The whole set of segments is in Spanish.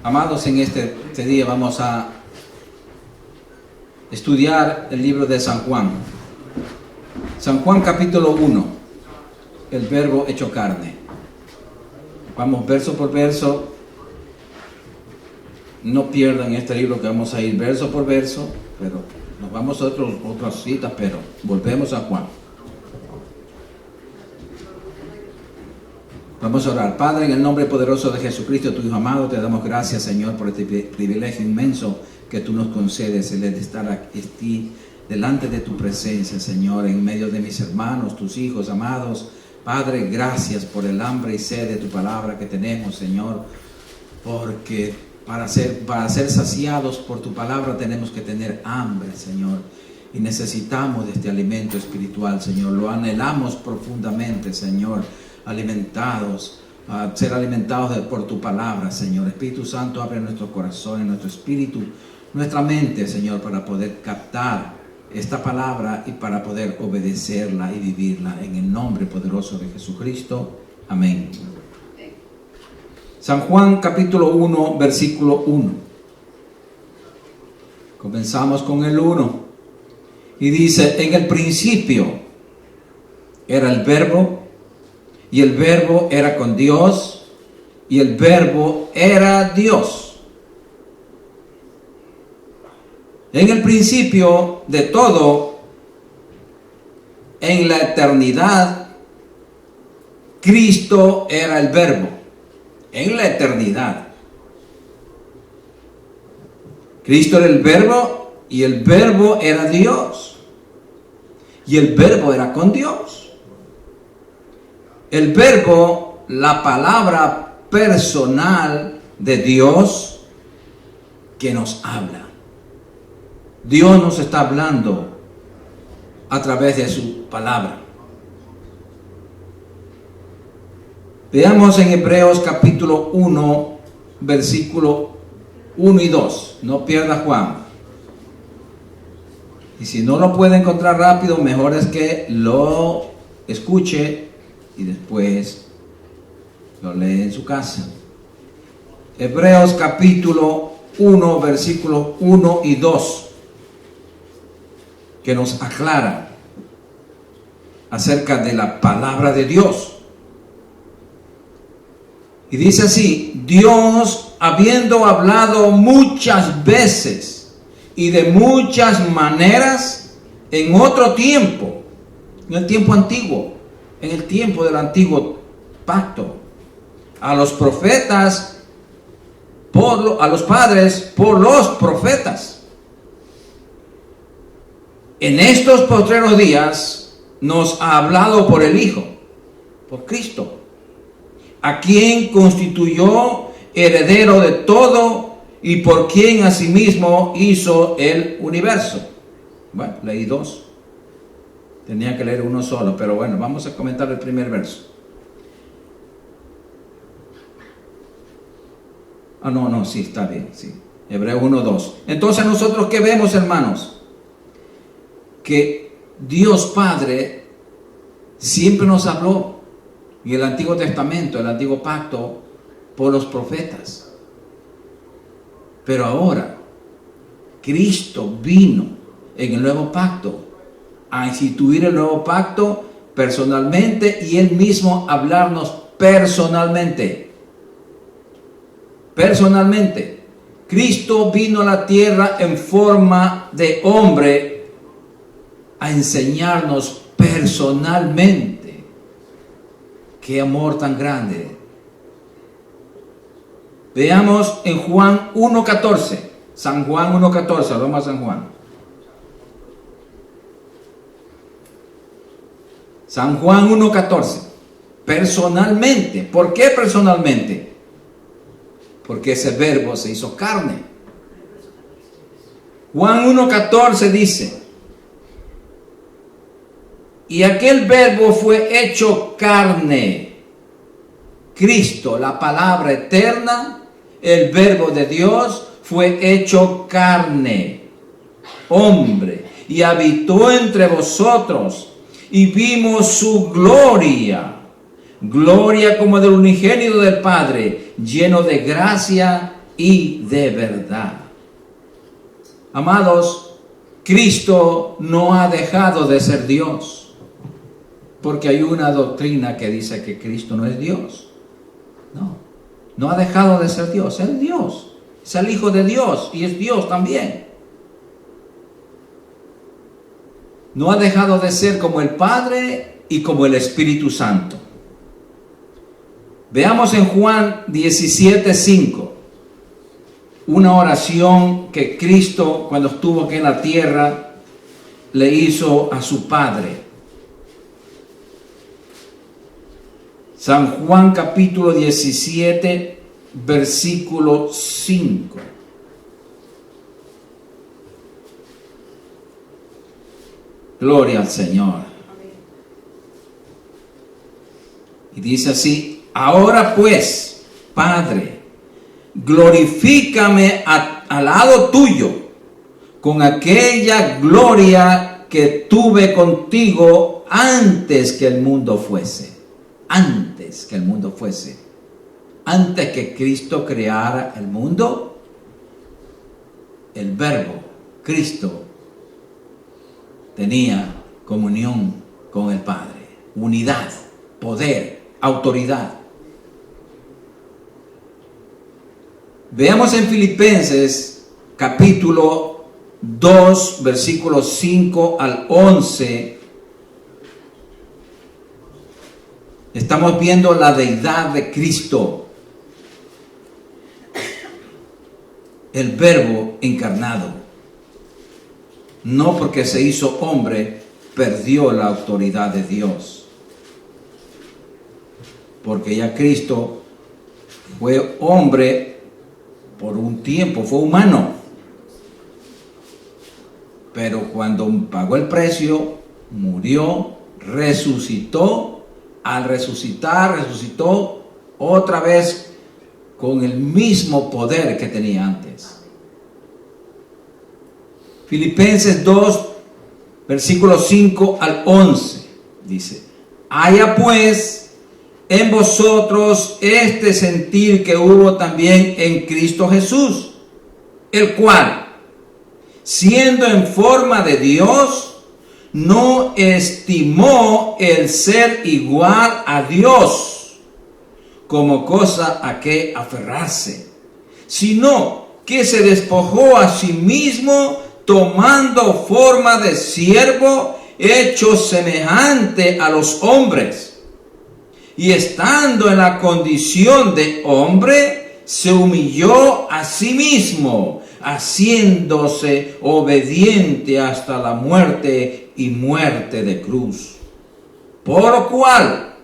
Amados, en este día vamos a estudiar el libro de San Juan. San Juan capítulo 1, el verbo hecho carne. Vamos verso por verso. No pierdan este libro que vamos a ir verso por verso, pero nos vamos a otras citas, pero volvemos a Juan. Vamos a orar. Padre, en el nombre poderoso de Jesucristo, tu Hijo amado, te damos gracias, Señor, por este privilegio inmenso que tú nos concedes, el de estar aquí delante de tu presencia, Señor, en medio de mis hermanos, tus hijos amados. Padre, gracias por el hambre y sed de tu palabra que tenemos, Señor, porque para ser saciados por tu palabra tenemos que tener hambre, Señor, y necesitamos de este alimento espiritual, Señor. Lo anhelamos profundamente, Señor, ser alimentados por tu palabra, Señor. Espíritu Santo, abre nuestros corazones, nuestro espíritu, nuestra mente, Señor, para poder captar esta palabra y para poder obedecerla y vivirla en el nombre poderoso de Jesucristo. Amén. San Juan capítulo 1, versículo 1. Comenzamos con el 1. Y dice: en el principio era el verbo, y el verbo era con Dios, y el verbo era Dios. En el principio de todo, en la eternidad, Cristo era el verbo. En la eternidad, Cristo era el verbo, y el verbo era Dios, y el verbo era con Dios. El verbo, la palabra personal de Dios que nos habla. Dios nos está hablando a través de su palabra. Veamos en Hebreos capítulo 1, versículo 1 y 2. No pierda Juan. Y si no lo puede encontrar rápido, mejor es que lo escuche y después lo lee en su casa. Hebreos capítulo 1, versículos 1 y 2, que nos aclara acerca de la palabra de Dios. Y dice así: Dios, habiendo hablado muchas veces y de muchas maneras en otro tiempo, en el tiempo antiguo, en el tiempo del antiguo pacto, a los profetas, a los padres, por los profetas. En estos postreros días nos ha hablado por el Hijo, por Cristo, a quien constituyó heredero de todo y por quien asimismo hizo el universo. Bueno, leí dos. Tenía que leer uno solo, pero bueno, vamos a comentar el primer verso. Sí, está bien, sí. Hebreos 1, 2. Entonces, nosotros, ¿qué vemos, hermanos? Que Dios Padre siempre nos habló en el Antiguo Testamento, el Antiguo Pacto, por los profetas. Pero ahora, Cristo vino en el Nuevo Pacto a instituir el Nuevo Pacto personalmente, y Él mismo hablarnos personalmente. Personalmente. Cristo vino a la tierra en forma de hombre a enseñarnos personalmente. Qué amor tan grande. Veamos en Juan 1:14. San Juan 1:14. Vamos a San Juan. San Juan 1:14. Personalmente. ¿Por qué personalmente? Porque ese verbo se hizo carne. Juan 1:14 dice: y aquel verbo fue hecho carne. Cristo, la palabra eterna, el verbo de Dios, fue hecho carne, hombre, y habitó entre vosotros, y vimos su gloria, gloria como del unigénito del Padre, lleno de gracia y de verdad. Amados, Cristo no ha dejado de ser Dios, porque hay una doctrina que dice que Cristo no es Dios. No ha dejado de ser Dios, es Dios, es el Hijo de Dios y es Dios también. No ha dejado de ser como el Padre y como el Espíritu Santo. Veamos en Juan 17:5, una oración que Cristo, cuando estuvo aquí en la tierra, le hizo a su Padre. San Juan capítulo 17, versículo 5. Gloria al Señor. Y dice así: ahora pues, Padre, glorifícame al lado tuyo con aquella gloria que tuve contigo antes que el mundo fuese. Antes que el mundo fuese. Antes que Cristo creara el mundo, el Verbo, Cristo, tenía comunión con el Padre, unidad, poder, autoridad. Veamos en Filipenses capítulo 2, versículos 5 al 11. Estamos viendo la deidad de Cristo, el Verbo encarnado. No porque se hizo hombre, perdió la autoridad de Dios. Porque ya Cristo fue hombre por un tiempo, fue humano. Pero cuando pagó el precio, murió, resucitó. Al resucitar, resucitó otra vez con el mismo poder que tenía antes. Filipenses 2, versículos 5 al 11, dice: haya pues en vosotros este sentir que hubo también en Cristo Jesús, el cual, siendo en forma de Dios, no estimó el ser igual a Dios como cosa a que aferrarse, sino que se despojó a sí mismo, tomando forma de siervo, hecho semejante a los hombres, y estando en la condición de hombre, se humilló a sí mismo, haciéndose obediente hasta la muerte y muerte de cruz. Por lo cual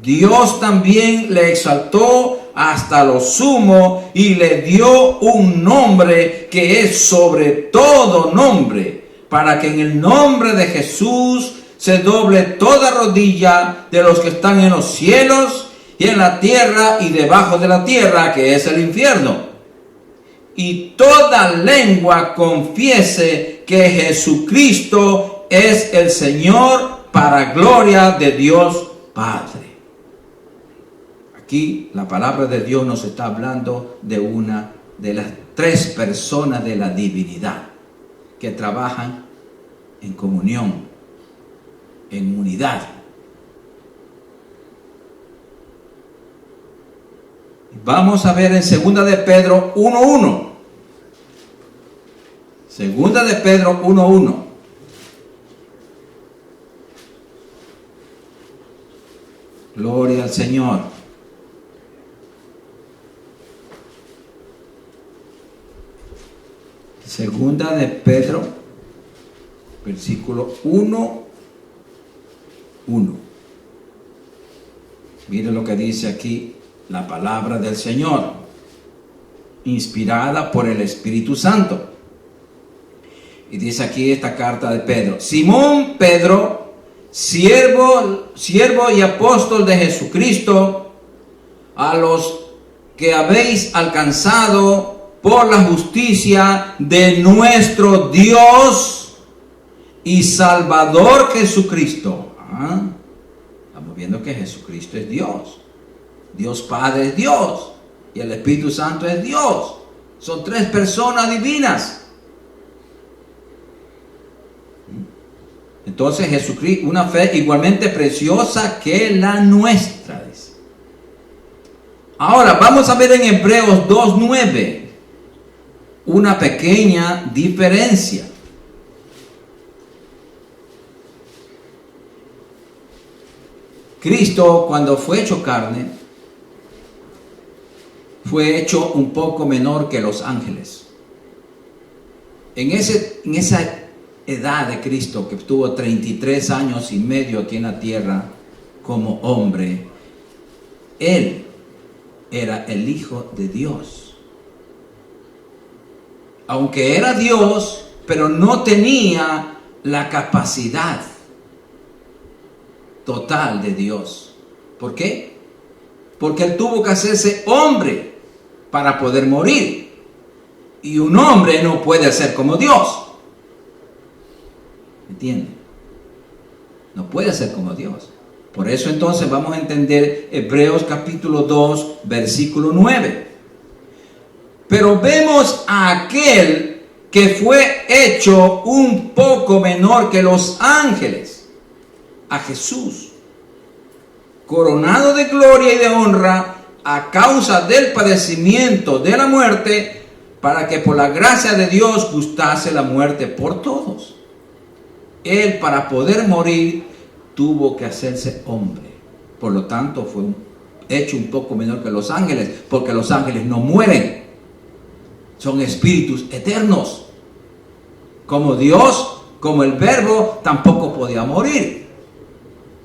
Dios también le exaltó hasta lo sumo y le dio un nombre que es sobre todo nombre, para que en el nombre de Jesús se doble toda rodilla de los que están en los cielos y en la tierra y debajo de la tierra, que es el infierno, y toda lengua confiese que Jesucristo es el Señor, para gloria de Dios Padre. Aquí la palabra de Dios nos está hablando de una de las tres personas de la divinidad que trabajan en comunión, en unidad. Vamos a ver en 2 de Pedro 1:1. 2 de Pedro 1:1. Gloria al Señor. Segunda de Pedro, versículo 1:1. Mire lo que dice aquí la palabra del Señor, inspirada por el Espíritu Santo. Y dice aquí esta carta de Pedro: Simón Pedro, siervo y apóstol de Jesucristo, a los que habéis alcanzado por la justicia de nuestro Dios y Salvador Jesucristo. Estamos viendo que Jesucristo es Dios. Dios Padre es Dios y el Espíritu Santo es Dios. Son tres personas divinas. Entonces Jesucristo, una fe igualmente preciosa que la nuestra, dice. Ahora vamos a ver en Hebreos 2:9 una pequeña diferencia. Cristo, cuando fue hecho carne, fue hecho un poco menor que los ángeles. En esa edad de Cristo, que estuvo 33 años y medio aquí en la tierra como hombre, Él era el Hijo de Dios. Aunque era Dios, pero no tenía la capacidad total de Dios. ¿Por qué? Porque Él tuvo que hacerse hombre para poder morir. Y un hombre no puede ser como Dios. ¿Entienden? No puede ser como Dios. Por eso entonces vamos a entender Hebreos capítulo 2, versículo 9. Pero vemos a aquel que fue hecho un poco menor que los ángeles, a Jesús, coronado de gloria y de honra a causa del padecimiento de la muerte, para que por la gracia de Dios gustase la muerte por todos. Él, para poder morir, tuvo que hacerse hombre. Por lo tanto, fue hecho un poco menor que los ángeles, porque los ángeles no mueren. Son espíritus eternos. Como Dios, como el Verbo, tampoco podía morir,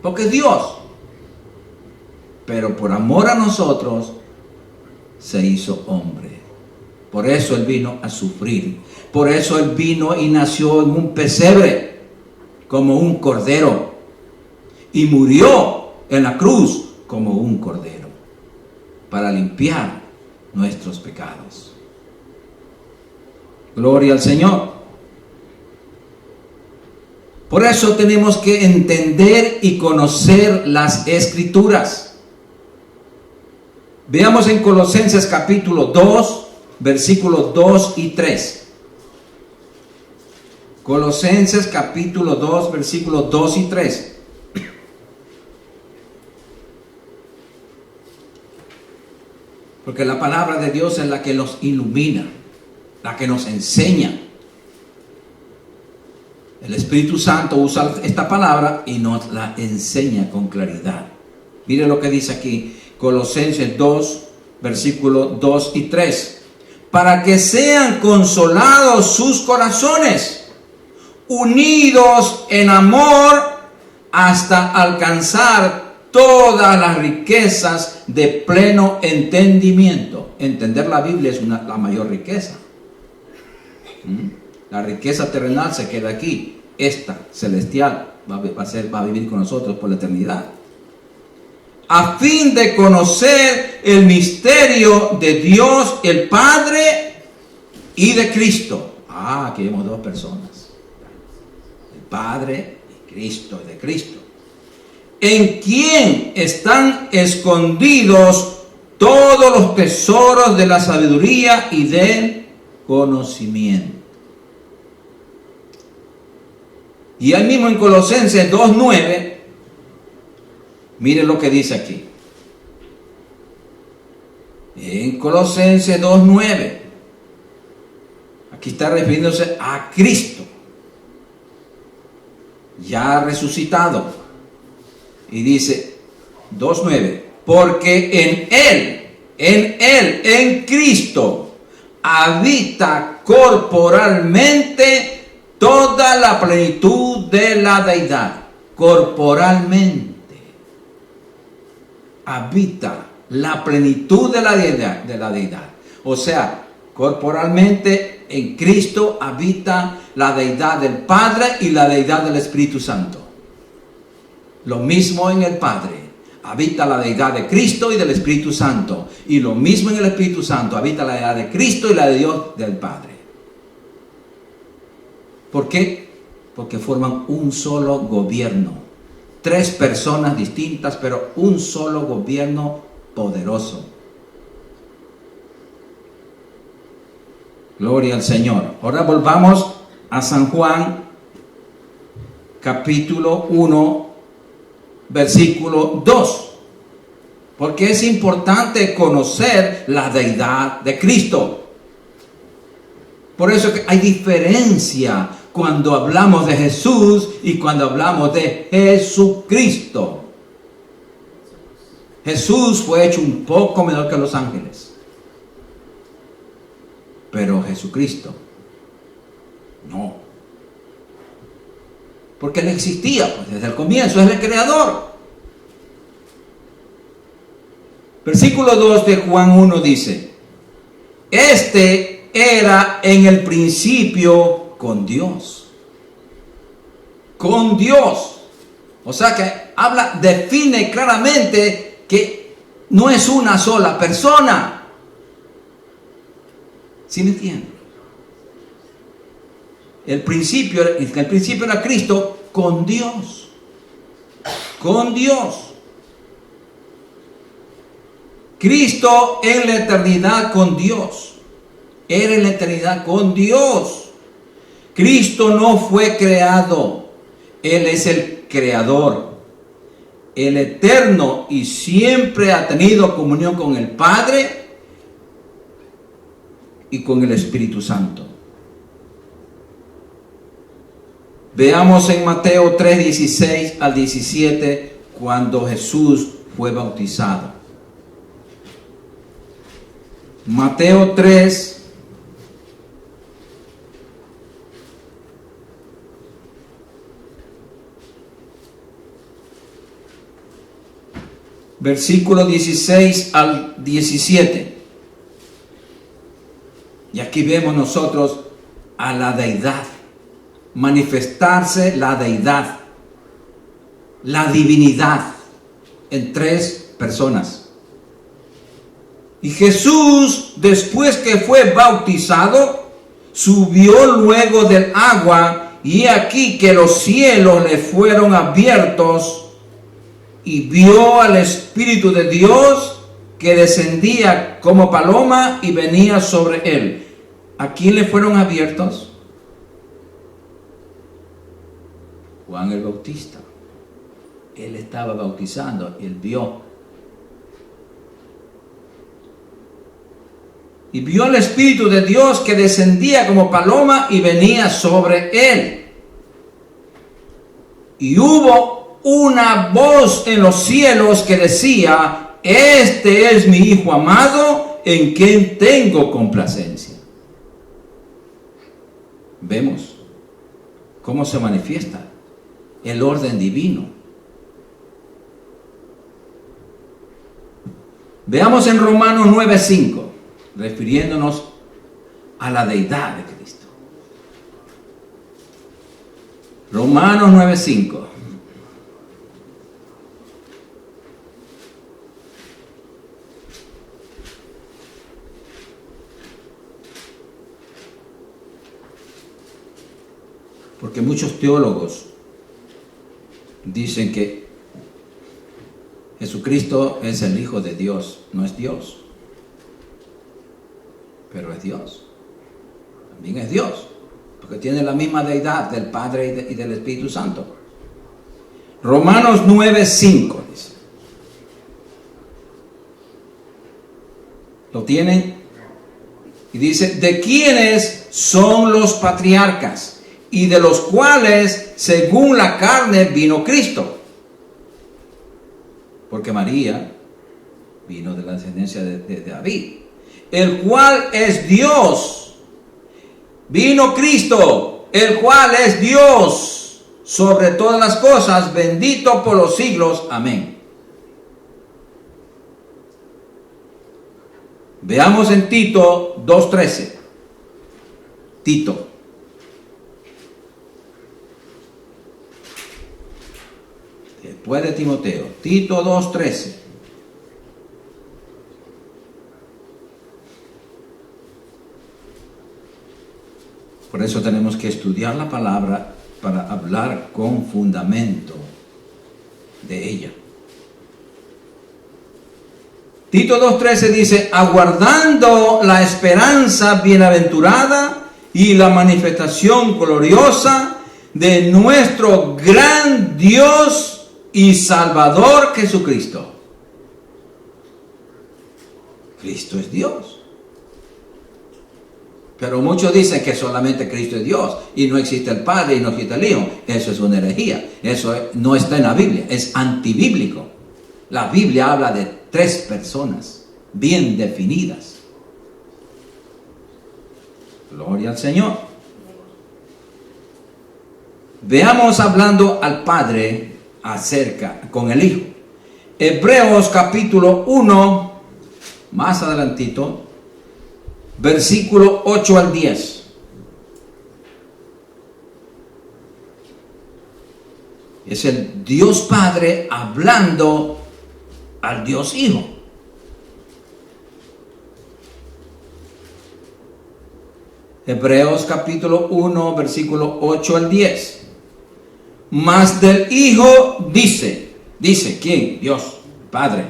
porque es Dios. Pero por amor a nosotros, se hizo hombre. Por eso Él vino a sufrir. Por eso Él vino y nació en un pesebre, como un cordero, y murió en la cruz como un cordero, para limpiar nuestros pecados. Gloria al Señor. Por eso tenemos que entender y conocer las Escrituras. Veamos en Colosenses capítulo 2, versículos 2 y 3. Colosenses capítulo 2, versículos 2 y 3. Porque la palabra de Dios es la que nos ilumina, la que nos enseña. El Espíritu Santo usa esta palabra y nos la enseña con claridad. Mire lo que dice aquí, Colosenses 2, versículos 2 y 3. Para que sean consolados sus corazones, unidos en amor hasta alcanzar todas las riquezas de pleno entendimiento. Entender la Biblia es la mayor riqueza. La riqueza terrenal se queda aquí. Esta celestial va a vivir con nosotros por la eternidad. A fin de conocer el misterio de Dios el Padre y de Cristo. Aquí vemos dos personas. Padre y Cristo, de Cristo, en quien están escondidos todos los tesoros de la sabiduría y del conocimiento. Y ahí mismo en Colosenses 2:9, miren lo que dice aquí. En Colosenses 2:9, aquí está refiriéndose a Cristo, ya resucitado, y dice 2:9, porque en Cristo habita corporalmente toda la plenitud de la deidad. Corporalmente habita la plenitud de la deidad. O sea, corporalmente en Cristo habita la deidad del Padre y la deidad del Espíritu Santo. Lo mismo en el Padre, habita la deidad de Cristo y del Espíritu Santo. Y lo mismo en el Espíritu Santo, habita la deidad de Cristo y la de Dios del Padre. ¿Por qué? Porque forman un solo gobierno. Tres personas distintas, pero un solo gobierno poderoso. Gloria al Señor. Ahora volvamos a San Juan, capítulo 1, versículo 2. Porque es importante conocer la deidad de Cristo. Por eso que hay diferencia cuando hablamos de Jesús y cuando hablamos de Jesucristo. Jesús fue hecho un poco menor que los ángeles. Pero Jesucristo, no. Porque Él existía pues, desde el comienzo, es el creador. Versículo 2 de Juan 1 dice, este era en el principio con Dios. Con Dios. O sea que define claramente que no es una sola persona. ¿Sí me entienden? El principio era Cristo con Dios. Con Dios. Cristo en la eternidad con Dios. Era en la eternidad con Dios. Cristo no fue creado. Él es el creador. El eterno y siempre ha tenido comunión con el Padre y con el Espíritu Santo. Veamos en Mateo 3, 16 al 17, cuando Jesús fue bautizado. Mateo 3, versículo 16 al 17. Y aquí vemos nosotros a la deidad, manifestarse la deidad, la divinidad en tres personas. Y Jesús, después que fue bautizado, subió luego del agua, y aquí que los cielos le fueron abiertos, y vio al Espíritu de Dios que descendía como paloma y venía sobre él. ¿A quién le fueron abiertos? Juan el Bautista. Él estaba bautizando, él vio. Y vio al Espíritu de Dios que descendía como paloma y venía sobre él. Y hubo una voz en los cielos que decía, este es mi Hijo amado, en quien tengo complacencia. Vemos cómo se manifiesta el orden divino. Veamos en Romanos 9:5, refiriéndonos a la deidad de Cristo. Romanos 9:5. Porque muchos teólogos dicen que Jesucristo es el Hijo de Dios, no es Dios, pero es Dios, también es Dios, porque tiene la misma deidad del Padre y del Espíritu Santo. Romanos 9:5 dice. ¿Lo tienen? Y dice, ¿de quiénes son los patriarcas? Y de los cuales, según la carne, vino Cristo. Porque María vino de la descendencia de David, el cual es Dios. Vino Cristo, el cual es Dios sobre todas las cosas, bendito por los siglos. Amén. Veamos en Tito 2:13. Tito. Después de Timoteo, Tito 2:13. Por eso tenemos que estudiar la palabra para hablar con fundamento de ella. Tito 2:13 dice, aguardando la esperanza bienaventurada y la manifestación gloriosa de nuestro gran Dios y Salvador Jesucristo. Cristo es Dios. Pero muchos dicen que solamente Cristo es Dios y no existe el Padre y no existe el Hijo. Eso es una herejía. Eso no está en la Biblia. Es antibíblico. La Biblia habla de 3 personas bien definidas. Gloria al Señor. Veamos hablando al Padre acerca con el Hijo. Hebreos capítulo 1, más adelantito, versículo 8 al 10. Es el Dios Padre hablando al Dios Hijo. Hebreos capítulo 1, versículo 8 al 10. Mas del Hijo dice ¿quién? Dios, Padre.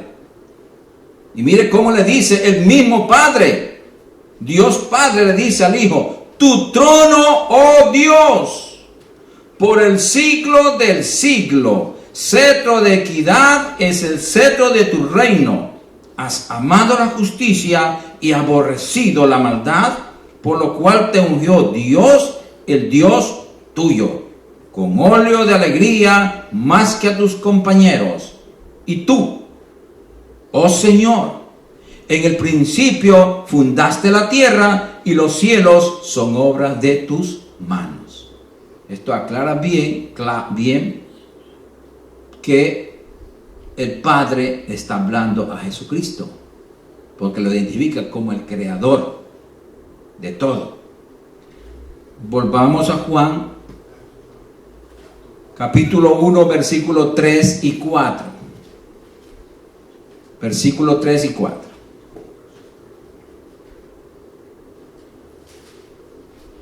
Y mire cómo le dice el mismo Padre. Dios Padre le dice al Hijo, tu trono, oh Dios, por el siglo del siglo, cetro de equidad es el cetro de tu reino. Has amado la justicia y aborrecido la maldad, por lo cual te ungió Dios, el Dios tuyo, con óleo de alegría más que a tus compañeros. Y tú, oh Señor, en el principio fundaste la tierra y los cielos son obras de tus manos. Esto aclara bien que el Padre está hablando a Jesucristo, porque lo identifica como el creador de todo. Volvamos a Juan, capítulo 1, versículo 3 y 4. Versículo 3 y 4.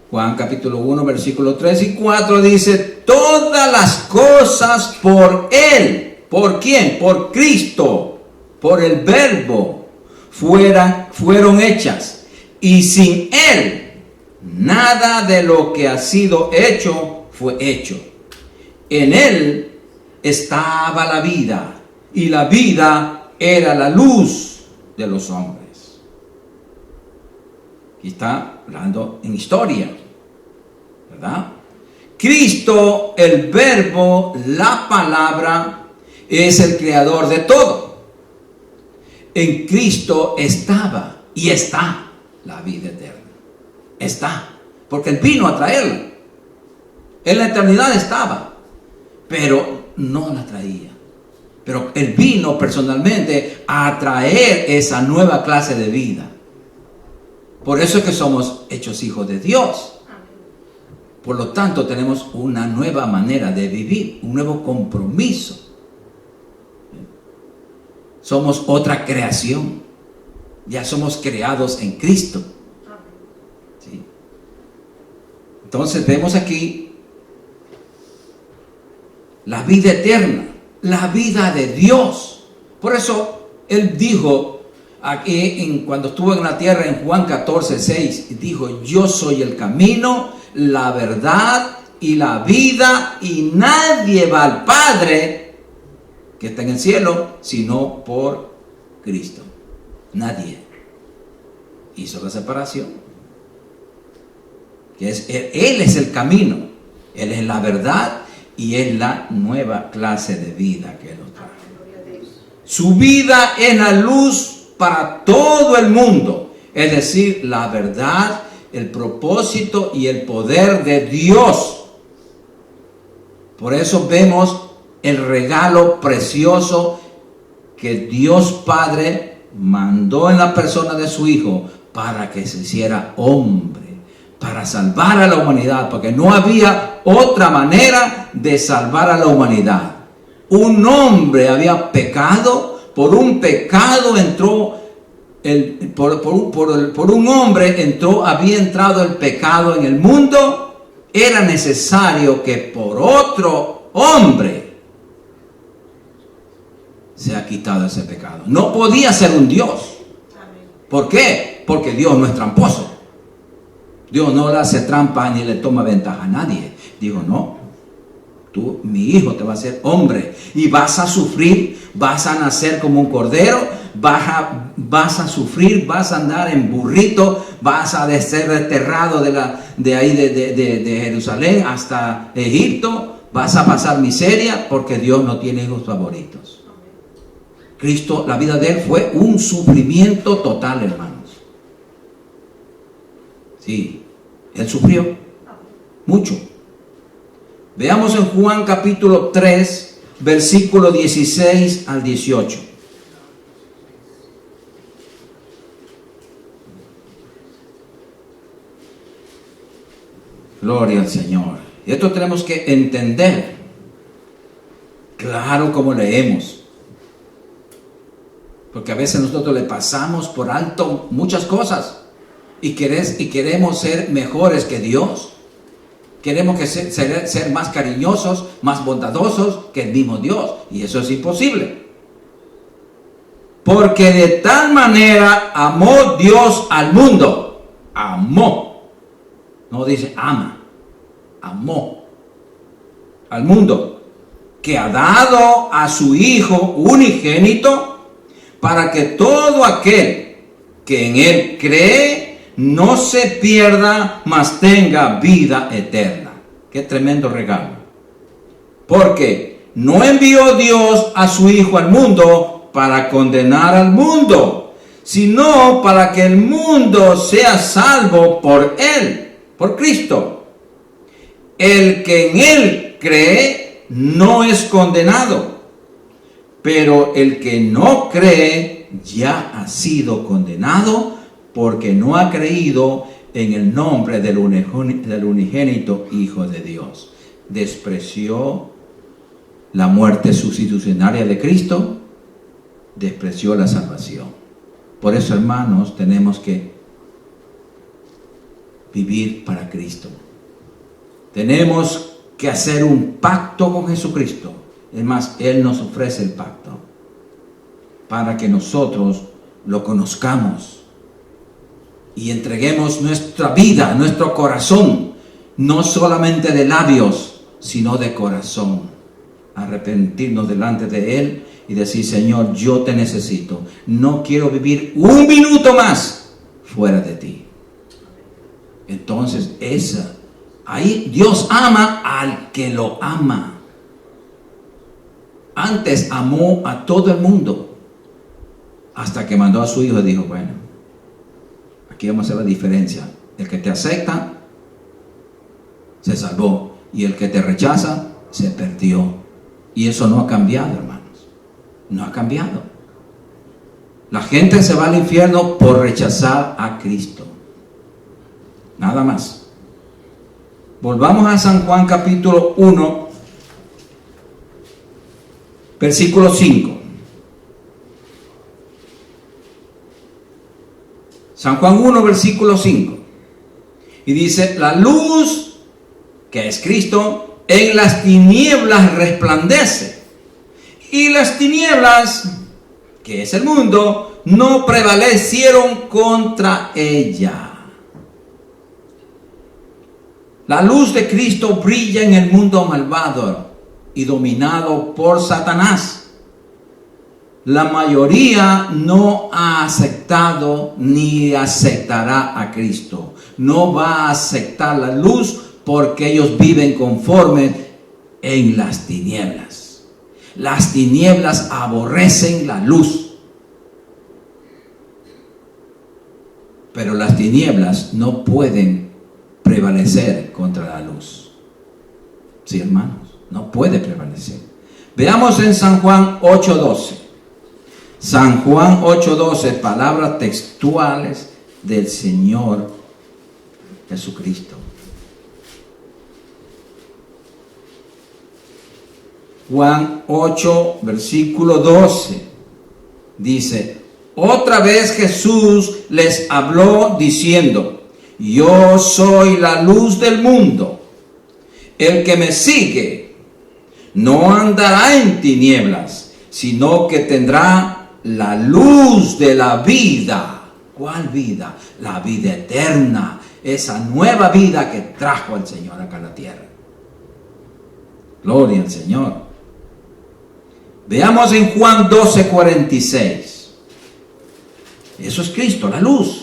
Juan capítulo 1, versículo 3 y 4 dice, todas las cosas por Él. ¿Por quién? Por Cristo, por el Verbo, fueron hechas. Y sin Él, nada de lo que ha sido hecho fue hecho. En Él estaba la vida, y la vida era la luz de los hombres. Aquí está hablando en historia, ¿verdad? Cristo, el Verbo, la palabra, es el creador de todo. En Cristo estaba y está la vida eterna. Está, porque Él vino a traerla. En la eternidad estaba, pero no la traía. Pero Él vino personalmente a traer esa nueva clase de vida. Por eso es que somos hechos hijos de Dios. Por lo tanto, tenemos una nueva manera de vivir, un nuevo compromiso. Somos otra creación. Ya somos creados en Cristo. ¿Sí? Entonces vemos aquí la vida eterna, la vida de Dios. Por eso Él dijo aquí cuando estuvo en la tierra en Juan 14:6, dijo, yo soy el camino, la verdad y la vida, y nadie va al Padre que está en el cielo sino por Cristo. Nadie hizo la separación. Que Él es el camino, Él es la verdad y es la nueva clase de vida que Él nos trae. Su vida es la luz para todo el mundo, es decir, la verdad, el propósito y el poder de Dios. Por eso vemos el regalo precioso que Dios Padre mandó en la persona de su Hijo para que se hiciera hombre, para salvar a la humanidad, porque no había otra manera de salvar a la humanidad. Un hombre había pecado, por un pecado entró por un hombre había entrado el pecado en el mundo. Era necesario que por otro hombre se ha quitado ese pecado. No podía ser un Dios. ¿Por qué? Porque Dios no es tramposo. Dios no le hace trampa ni le toma ventaja a nadie. Dijo, no, tú, mi hijo, te va a hacer hombre y vas a sufrir, vas a nacer como un cordero, vas a sufrir, vas a andar en burrito, vas a ser desterrado de ahí de Jerusalén hasta Egipto, vas a pasar miseria porque Dios no tiene hijos favoritos. Cristo, la vida de Él fue un sufrimiento total, hermanos. Sí, Él sufrió mucho. Veamos en Juan capítulo 3, versículo 16 al 18. Gloria al Señor. Y esto tenemos que entender. Claro, como leemos. Porque a veces nosotros le pasamos por alto muchas cosas. Y queremos ser mejores que Dios. Queremos ser más cariñosos, más bondadosos que el mismo Dios. Y eso es imposible. Porque de tal manera amó Dios al mundo. Amó. No dice ama. Amó al mundo. Que ha dado a su Hijo unigénito para que todo aquel que en Él cree no se pierda, mas tenga vida eterna. Qué tremendo regalo. Porque no envió Dios a su Hijo al mundo para condenar al mundo, sino para que el mundo sea salvo por Él, por Cristo. El que en Él cree no es condenado, pero el que no cree ya ha sido condenado porque no ha creído en el nombre del unigénito Hijo de Dios. Despreció la muerte sustitucionaria de Cristo, despreció la salvación. Por eso, hermanos, tenemos que vivir para Cristo. Tenemos que hacer un pacto con Jesucristo. Es más, Él nos ofrece el pacto para que nosotros lo conozcamos y entreguemos nuestra vida, nuestro corazón, no solamente de labios, sino de corazón. Arrepentirnos delante de Él y decir, Señor, yo te necesito. No quiero vivir un minuto más fuera de ti. Entonces, ahí Dios ama al que lo ama. Antes amó a todo el mundo, hasta que mandó a su Hijo y dijo, bueno, aquí vamos a hacer la diferencia. El que te acepta, se salvó. Y el que te rechaza, se perdió. Y eso no ha cambiado, hermanos. No ha cambiado. La gente se va al infierno por rechazar a Cristo. Nada más. Volvamos a San Juan capítulo 1, versículo 5. San Juan 1, versículo 5. Y dice, la luz, que es Cristo, en las tinieblas resplandece. Y las tinieblas, que es el mundo, no prevalecieron contra ella. La luz de Cristo brilla en el mundo malvado y dominado por Satanás. La mayoría no ha aceptado ni aceptará a Cristo. No va a aceptar la luz porque ellos viven conforme en las tinieblas. Las tinieblas aborrecen la luz. Pero las tinieblas no pueden prevalecer contra la luz. Sí, hermanos, no puede prevalecer. Veamos en San Juan 8:12. San Juan 8:12, palabras textuales del Señor Jesucristo. Juan 8, versículo 12, dice, otra vez Jesús les habló diciendo, yo soy la luz del mundo. El que me sigue no andará en tinieblas, sino que tendrá la luz de la vida. ¿Cuál vida? La vida eterna, esa nueva vida que trajo el Señor acá a la tierra. Gloria al Señor. Veamos en Juan 12:46. Eso es Cristo, la luz.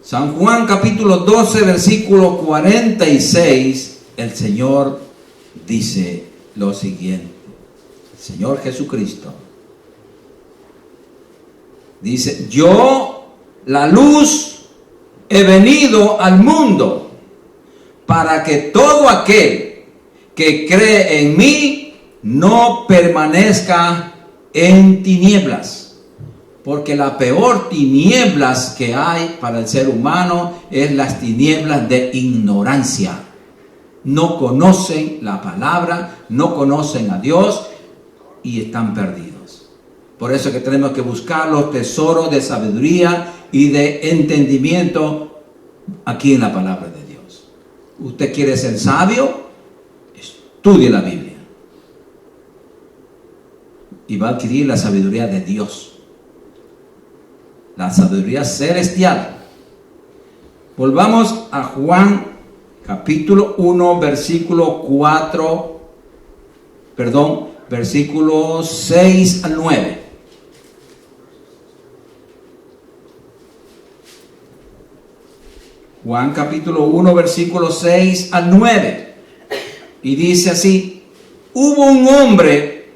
San Juan capítulo 12, versículo 46, el Señor dice lo siguiente. El Señor Jesucristo dice: yo, la luz, he venido al mundo para que todo aquel que cree en mí no permanezca en tinieblas. Porque la peor tinieblas que hay para el ser humano es las tinieblas de ignorancia. No conocen la palabra, no conocen a Dios y están perdidos. Por eso que tenemos que buscar los tesoros de sabiduría y de entendimiento aquí en la palabra de Dios. ¿Usted quiere ser sabio? Estudie la Biblia. Y va a adquirir la sabiduría de Dios. La sabiduría celestial. Volvamos a Juan capítulo 1, versículo 6 al 9. Juan capítulo 1, versículo 6 al 9. Y dice así: hubo un hombre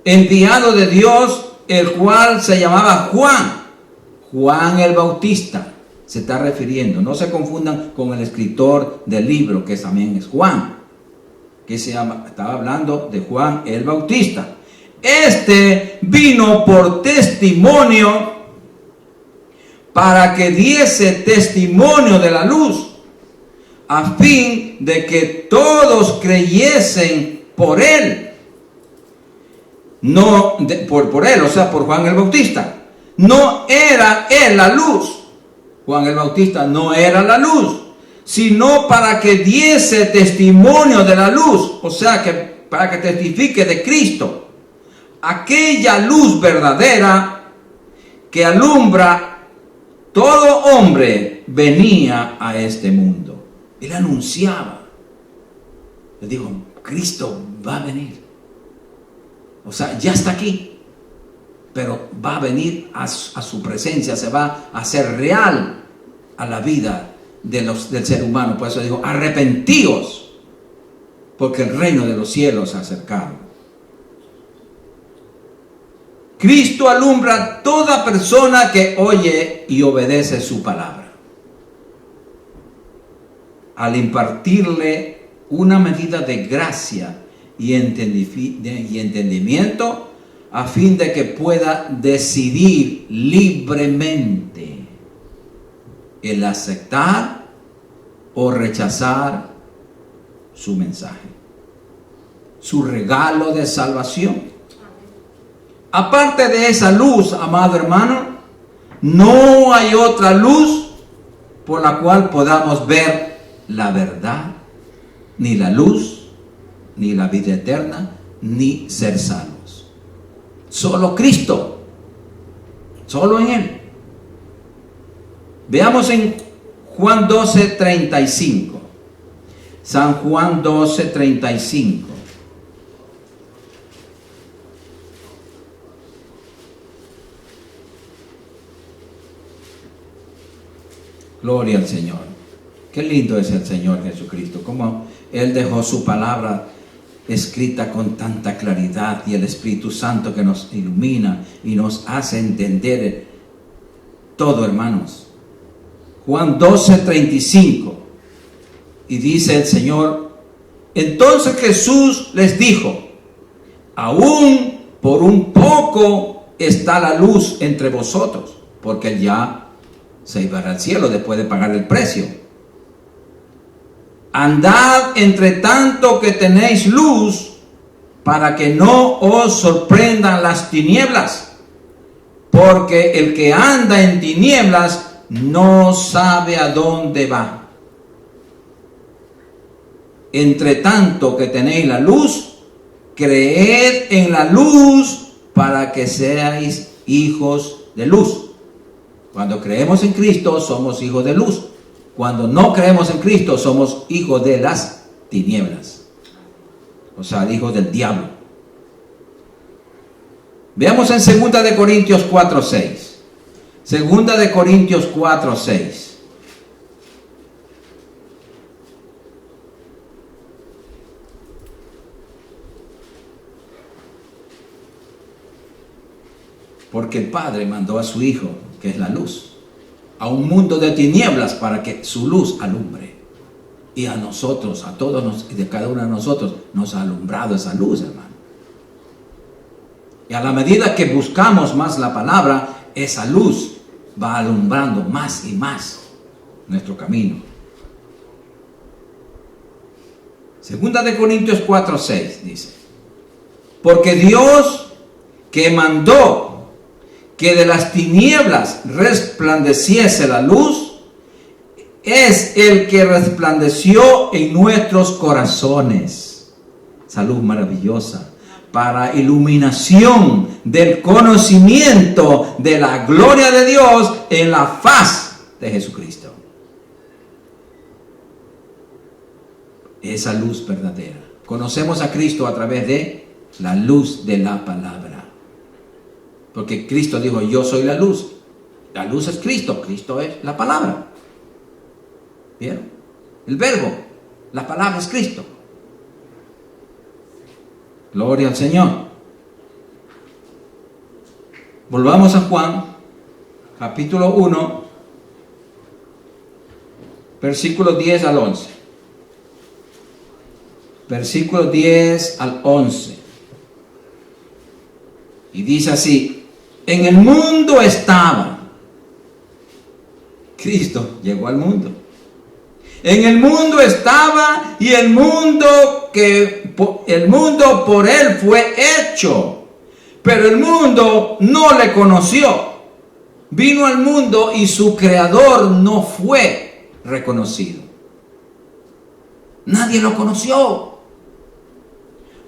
enviado de Dios, el cual se llamaba Juan el Bautista. Se está refiriendo, no se confundan con el escritor del libro, que también es Juan, que estaba hablando de Juan el Bautista. Este vino por testimonio, para que diese testimonio de la luz, a fin de que todos creyesen por él. No por él, o sea, por Juan el Bautista. No era él la luz. Juan el Bautista no era la luz, sino para que diese testimonio de la luz, o sea, que para que testifique de Cristo. Aquella luz verdadera que alumbra todo hombre venía a este mundo. Él anunciaba. Le dijo: Cristo va a venir. O sea, ya está aquí, pero va a venir a su presencia, se va a hacer real a la vida del ser humano. Por eso dijo: arrepentíos, porque el reino de los cielos se ha acercado. Cristo alumbra a toda persona que oye y obedece su palabra, al impartirle una medida de gracia y entendimiento, a fin de que pueda decidir libremente el aceptar o rechazar su mensaje, su regalo de salvación. Aparte de esa luz, amado hermano, no hay otra luz por la cual podamos ver la verdad, ni la luz, ni la vida eterna, ni ser salvos. Solo Cristo, solo en Él. Veamos en Juan 12:35. San Juan 12:35. Gloria al Señor. Qué lindo es el Señor Jesucristo, como Él dejó su palabra escrita con tanta claridad, y el Espíritu Santo que nos ilumina y nos hace entender todo, hermanos. Juan 12:35, y dice el Señor: entonces Jesús les dijo: aún por un poco está la luz entre vosotros, porque Él ya se iba al cielo después de pagar el precio. Andad entre tanto que tenéis luz, para que no os sorprendan las tinieblas, porque el que anda en tinieblas no sabe a dónde va. entre tanto que tenéis la luz, creed en la luz para que seáis hijos de luz. Cuando creemos en Cristo, somos hijos de luz. Cuando no creemos en Cristo, somos hijos de las tinieblas. O sea, hijos del diablo. Veamos en 2 de Corintios 4:6. 2 de Corintios 4:6. Porque el Padre mandó a su Hijo, que es la luz, a un mundo de tinieblas para que su luz alumbre. Y a nosotros, a todos y de cada uno de nosotros, nos ha alumbrado esa luz, hermano. Y a la medida que buscamos más la palabra, esa luz va alumbrando más y más nuestro camino. 2 de Corintios 4:6 dice: porque Dios, que mandó que de las tinieblas resplandeciese la luz, es el que resplandeció en nuestros corazones. Esa luz maravillosa, para iluminación del conocimiento de la gloria de Dios en la faz de Jesucristo. Esa luz verdadera. Conocemos a Cristo a través de la luz de la palabra. Porque Cristo dijo: yo soy la luz. La luz es Cristo. Cristo es la palabra. ¿Vieron? El verbo. La palabra es Cristo. Gloria al Señor. Volvamos a Juan, capítulo 1, versículos 10 al 11. Versículos 10 al 11. Y dice así: en el mundo estaba. Cristo llegó al mundo. En el mundo estaba, y el mundo por él fue hecho, pero el mundo no le conoció. Vino al mundo y su creador no fue reconocido. Nadie lo conoció.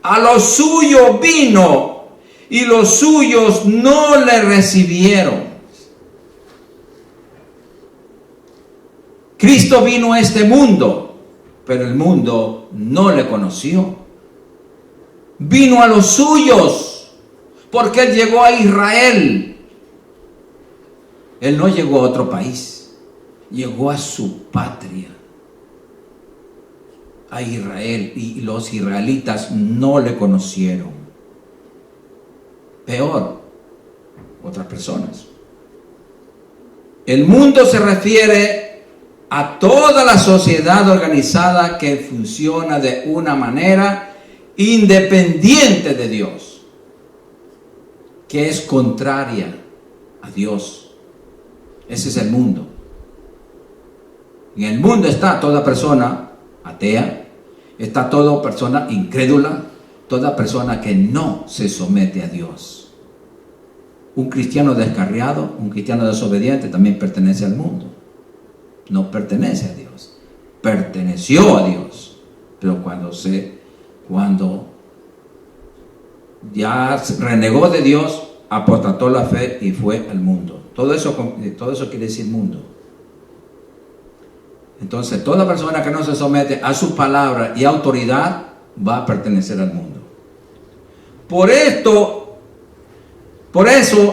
A los suyos vino, y los suyos no le recibieron. Cristo vino a este mundo, pero el mundo no le conoció. Vino a los suyos, porque Él llegó a Israel. Él no llegó a otro país, llegó a su patria, a Israel, y los israelitas no le conocieron. Peor, otras personas. El mundo se refiere a toda la sociedad organizada que funciona de una manera independiente de Dios, que es contraria a Dios. Ese es el mundo. En el mundo está toda persona atea, está toda persona incrédula, toda persona que no se somete a Dios. Un cristiano descarriado, un cristiano desobediente también pertenece al mundo. No pertenece a Dios. Perteneció a Dios. Pero cuando ya renegó de Dios, apostató la fe y fue al mundo. Todo eso quiere decir mundo. Entonces, toda persona que no se somete a su palabra y autoridad va a pertenecer al mundo. Por eso,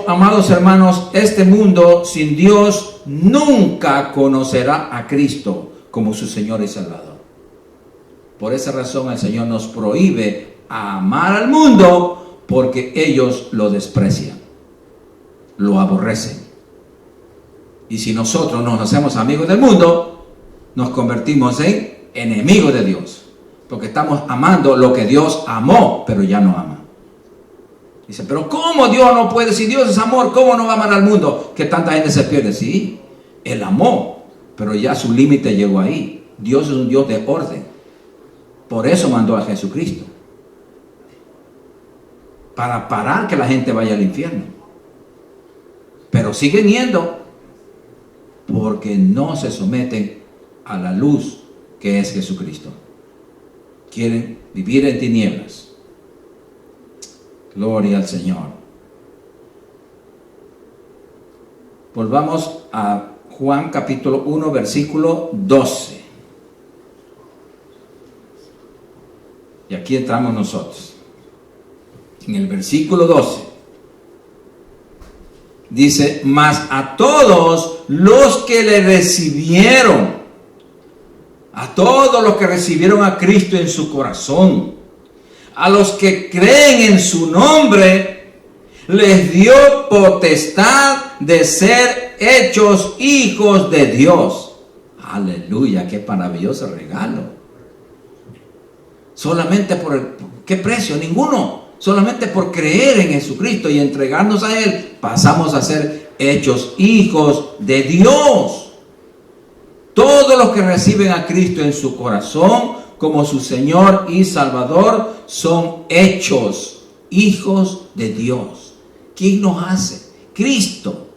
amados hermanos, este mundo sin Dios nunca conocerá a Cristo como su Señor y Salvador. Por esa razón el Señor nos prohíbe amar al mundo, porque ellos lo desprecian, lo aborrecen. Y si nosotros nos hacemos amigos del mundo, nos convertimos en enemigos de Dios, porque estamos amando lo que Dios amó, pero ya no ama. Dice, pero ¿cómo Dios no puede? Si Dios es amor, ¿cómo no va a amar al mundo? Que tanta gente se pierde. Sí, Él amó, pero ya su límite llegó ahí. Dios es un Dios de orden. Por eso mandó a Jesucristo, para parar que la gente vaya al infierno. Pero siguen yendo porque no se someten a la luz que es Jesucristo. quieren vivir en tinieblas. Gloria al Señor. Volvamos a Juan capítulo 1, versículo 12. Y aquí entramos nosotros. En el versículo 12. Dice, mas a todos los que le recibieron, a todos los que recibieron a Cristo en su corazón, a los que creen en su nombre, les dio potestad de ser hechos hijos de Dios. Aleluya, qué maravilloso regalo. Solamente por ¿qué precio? Ninguno. Solamente por creer en Jesucristo y entregarnos a Él, pasamos a ser hechos hijos de Dios. Todos los que reciben a Cristo en su corazón como su Señor y Salvador son hechos hijos de Dios. ¿Quién nos hace? Cristo.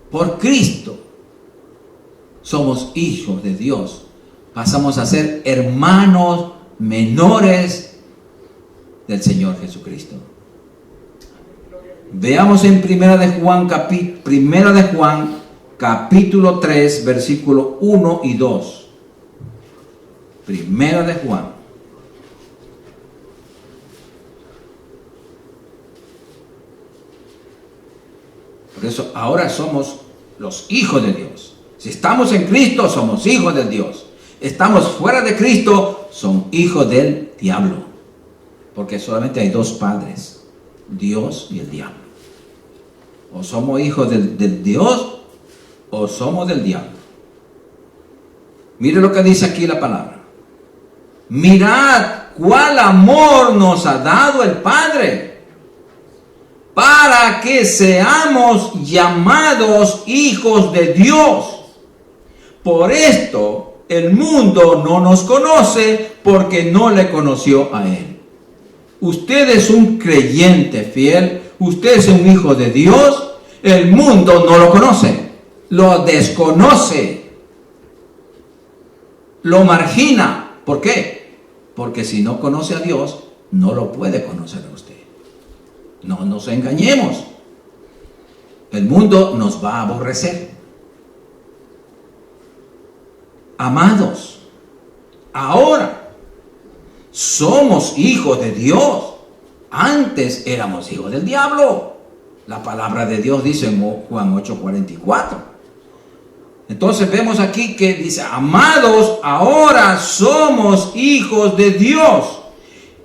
Por Cristo somos hijos de Dios. Pasamos a ser hermanos menores del Señor Jesucristo. Veamos en Primera de Juan capítulo 3, versículo 1 y 2. Primera de Juan. Por eso ahora somos los hijos de Dios. Si estamos en Cristo, somos hijos de Dios. Estamos fuera de Cristo, son hijos del diablo. Porque solamente hay dos padres, Dios y el diablo. O somos hijos del Dios o somos del diablo. Mire lo que dice aquí la palabra. Mirad cuál amor nos ha dado el Padre, para que seamos llamados hijos de Dios. Por esto el mundo no nos conoce, porque no le conoció a Él. Usted es un creyente fiel, usted es un hijo de Dios. El mundo no lo conoce, lo desconoce, lo margina. ¿Por qué? Porque si no conoce a Dios, no lo puede conocer a usted. No nos engañemos. El mundo nos va a aborrecer. Amados, ahora somos hijos de Dios. Antes éramos hijos del diablo. La palabra de Dios dice en Juan 8:44. Entonces vemos aquí que dice, amados, ahora somos hijos de Dios,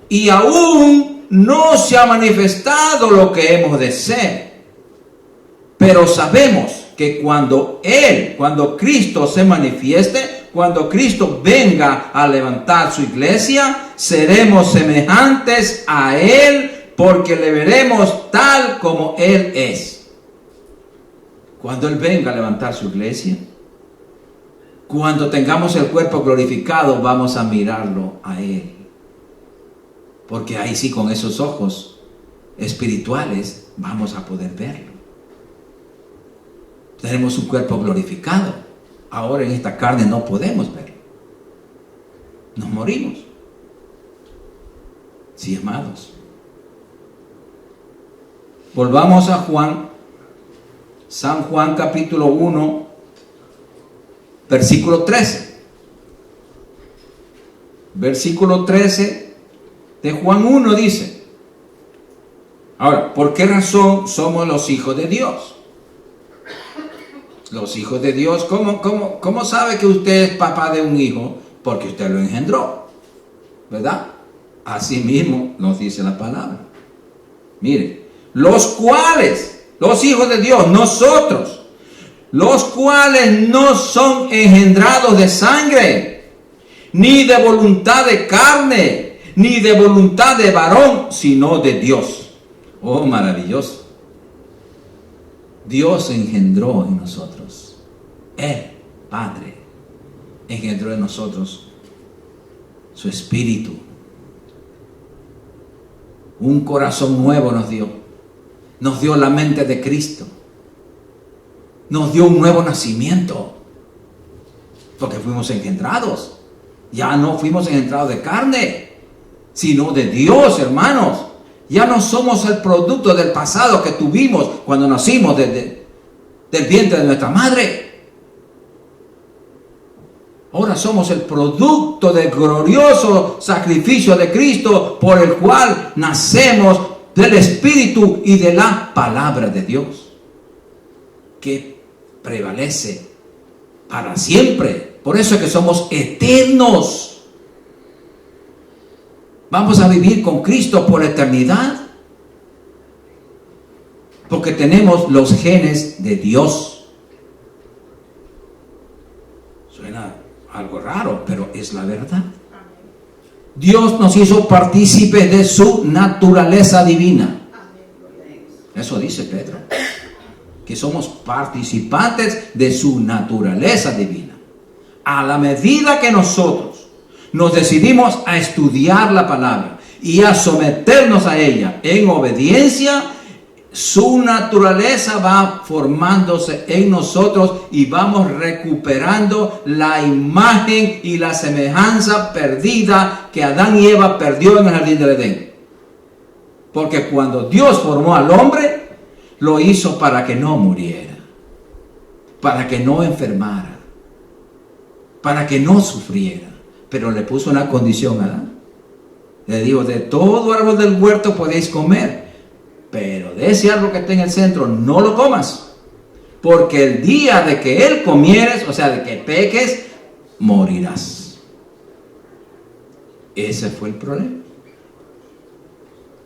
y aún no se ha manifestado lo que hemos de ser. Pero sabemos que cuando Cristo se manifieste, cuando Cristo venga a levantar su iglesia, seremos semejantes a Él, porque le veremos tal como Él es. Cuando Él venga a levantar su iglesia, cuando tengamos el cuerpo glorificado, vamos a mirarlo a Él. Porque ahí sí, con esos ojos espirituales, vamos a poder verlo. Tenemos un cuerpo glorificado. Ahora en esta carne no podemos verlo. Nos morimos. Sí, amados. Volvamos a San Juan capítulo 1, versículo 13. Versículo 13 de Juan 1 dice: ahora, ¿por qué razón somos los hijos de Dios? Los hijos de Dios, ¿cómo sabe que usted es papá de un hijo? Porque usted lo engendró, ¿verdad? Así mismo nos dice la palabra. Mire, los hijos de Dios, nosotros, los cuales no son engendrados de sangre, ni de voluntad de carne, ni de voluntad de varón, sino de Dios. Oh, maravilloso. Dios engendró en nosotros. Él, Padre, engendró en nosotros su espíritu. Un corazón nuevo nos dio. Nos dio la mente de Cristo. Nos dio un nuevo nacimiento. Porque fuimos engendrados. Ya no fuimos engendrados de carne, sino de Dios, hermanos. Ya no somos el producto del pasado que tuvimos cuando nacimos del vientre de nuestra madre. Ahora somos el producto del glorioso sacrificio de Cristo, por el cual nacemos del Espíritu y de la palabra de Dios, que prevalece para siempre. Por eso es que somos eternos. Vamos a vivir con Cristo por la eternidad, porque tenemos los genes de Dios. Suena algo raro, pero es la verdad. Dios nos hizo partícipes de su naturaleza divina. Eso dice Pedro, que somos participantes de su naturaleza divina. A la medida que nosotros nos decidimos a estudiar la palabra y a someternos a ella en obediencia, su naturaleza va formándose en nosotros y vamos recuperando la imagen y la semejanza perdida que Adán y Eva perdió en el jardín del Edén. Porque cuando Dios formó al hombre, lo hizo para que no muriera, para que no enfermara, para que no sufriera. Pero le puso una condición a Adán. Le dijo: de todo árbol del huerto podéis comer, pero de ese árbol que está en el centro no lo comas, porque el día de que él comieres, o sea, de que peques, morirás. Ese fue el problema.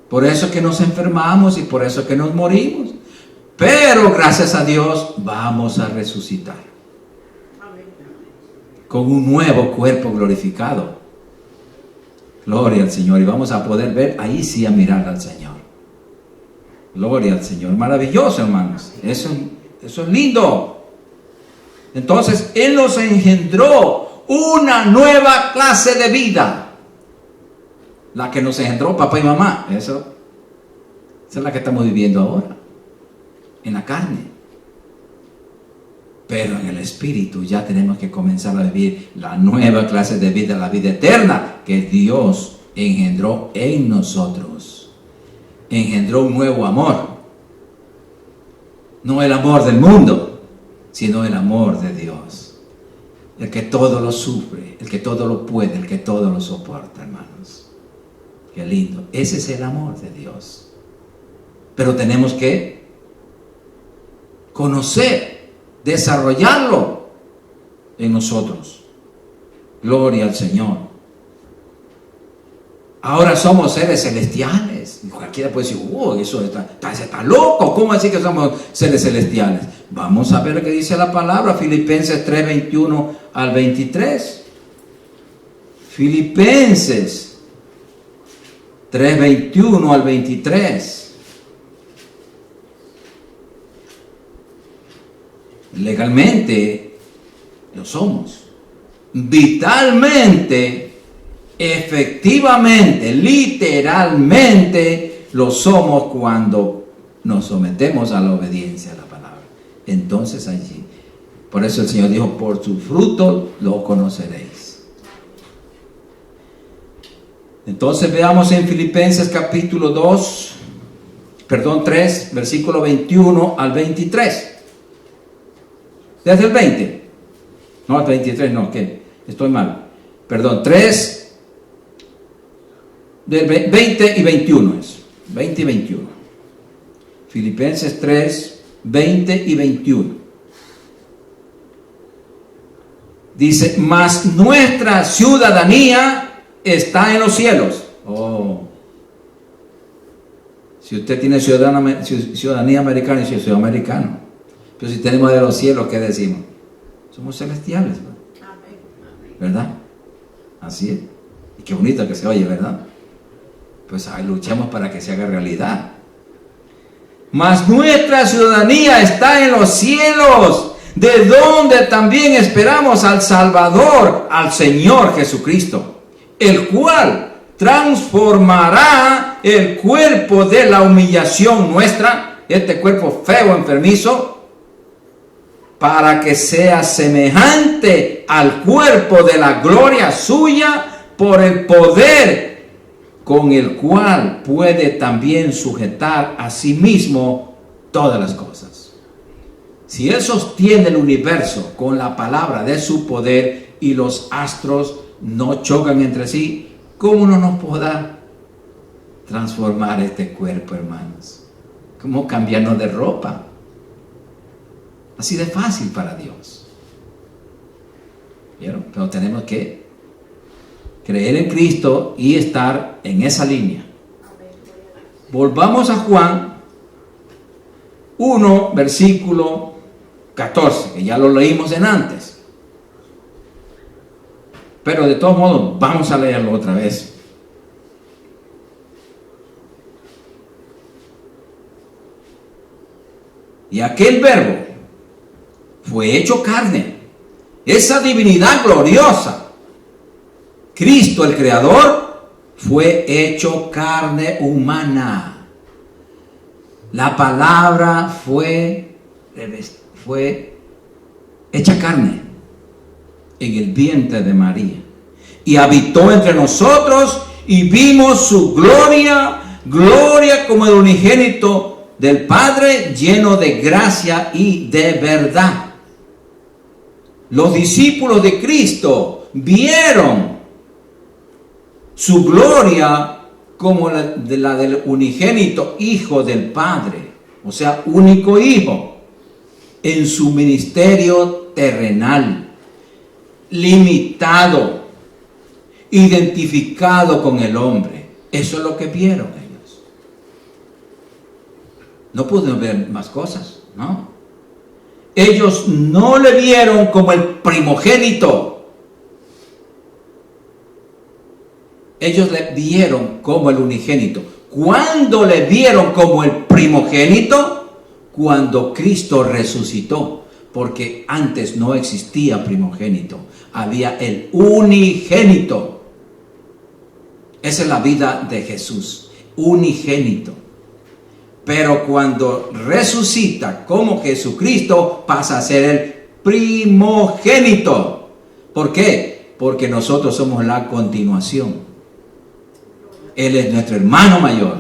Por eso es que nos enfermamos y por eso es que nos morimos. Pero gracias a Dios vamos a resucitar con un nuevo cuerpo glorificado. Gloria al Señor. Y vamos a poder ver, ahí sí, a mirar al Señor. Gloria al Señor. Maravilloso, hermanos. Eso es lindo. Entonces, Él nos engendró una nueva clase de vida. La que nos engendró papá y mamá. Esa es la que estamos viviendo ahora, en la carne. Pero en el Espíritu ya tenemos que comenzar a vivir la nueva clase de vida, la vida eterna que Dios engendró en nosotros. Engendró un nuevo amor. No el amor del mundo, sino el amor de Dios. El que todo lo sufre, el que todo lo puede, el que todo lo soporta, hermanos. Qué lindo. Ese es el amor de Dios. Pero tenemos que conocer, desarrollarlo en nosotros. Gloria al Señor. Ahora somos seres celestiales. Y cualquiera puede decir: eso está loco. ¿Cómo así que somos seres celestiales? Vamos a ver lo que dice la palabra. Filipenses 3, 21 al 23. Filipenses 3, 21 al 23. Legalmente lo somos. Vitalmente, efectivamente, literalmente lo somos cuando nos sometemos a la obediencia a la palabra. Entonces allí, por eso el Señor dijo: por su fruto lo conoceréis. Entonces veamos en Filipenses capítulo 3, versículo 21 al 23. Desde el 20. No, el 23 no, ¿qué? Estoy mal. Perdón, 3, del 20 y 21 es. 20 y 21. Filipenses 3, 20 y 21. Dice: mas nuestra ciudadanía está en los cielos. Oh. Si usted tiene ciudadanía americana, y si es americano. Pero si tenemos de los cielos, ¿qué decimos? Somos celestiales, ¿no? ¿Verdad? Así es. Y qué bonito que se oye, ¿verdad? Pues ahí luchamos para que se haga realidad. Mas nuestra ciudadanía está en los cielos, de donde también esperamos al Salvador, al Señor Jesucristo, el cual transformará el cuerpo de la humillación nuestra, este cuerpo feo, enfermizo, para que sea semejante al cuerpo de la gloria suya por el poder con el cual puede también sujetar a sí mismo todas las cosas. Si Él sostiene el universo con la palabra de su poder y los astros no chocan entre sí, ¿cómo no nos podrá transformar este cuerpo, hermanos? ¿Cómo cambiarnos de ropa? Así de fácil para Dios. ¿Vieron? Pero tenemos que creer en Cristo y estar en esa línea. Volvamos a Juan 1, versículo 14, que ya lo leímos en antes. Pero de todos modos, vamos a leerlo otra vez. Y aquel verbo fue hecho carne. Esa divinidad gloriosa, Cristo el Creador, fue hecho carne humana. La palabra fue hecha carne en el vientre de María y habitó entre nosotros y vimos su gloria, gloria como el unigénito del Padre, lleno de gracia y de verdad. Los discípulos de Cristo vieron su gloria como la del unigénito Hijo del Padre, o sea, único Hijo, en su ministerio terrenal, limitado, identificado con el hombre. Eso es lo que vieron ellos. No pudieron ver más cosas, ¿no? Ellos no le vieron como el primogénito. Ellos le vieron como el unigénito. ¿Cuándo le vieron como el primogénito? Cuando Cristo resucitó. Porque antes no existía primogénito. Había el unigénito. Esa es la vida de Jesús. Unigénito. Pero cuando resucita como Jesucristo, pasa a ser el primogénito. ¿Por qué? Porque nosotros somos la continuación. Él es nuestro hermano mayor.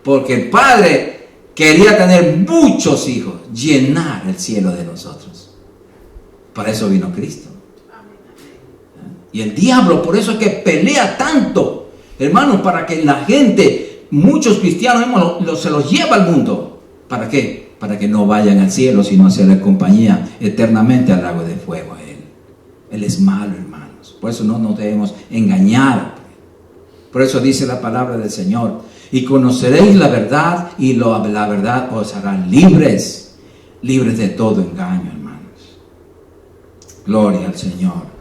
Porque el Padre quería tener muchos hijos, llenar el cielo de nosotros. Para eso vino Cristo. Y el diablo, por eso es que pelea tanto, hermanos, para que la gente, muchos cristianos, se los lleva al mundo. ¿Para qué? Para que no vayan al cielo, sino a hacerle compañía eternamente al lago de fuego a Él. Él es malo, hermanos. Por eso no nos debemos engañar. Por eso dice la palabra del Señor: y conoceréis la verdad, y la verdad os hará libres, libres de todo engaño, hermanos. Gloria al Señor.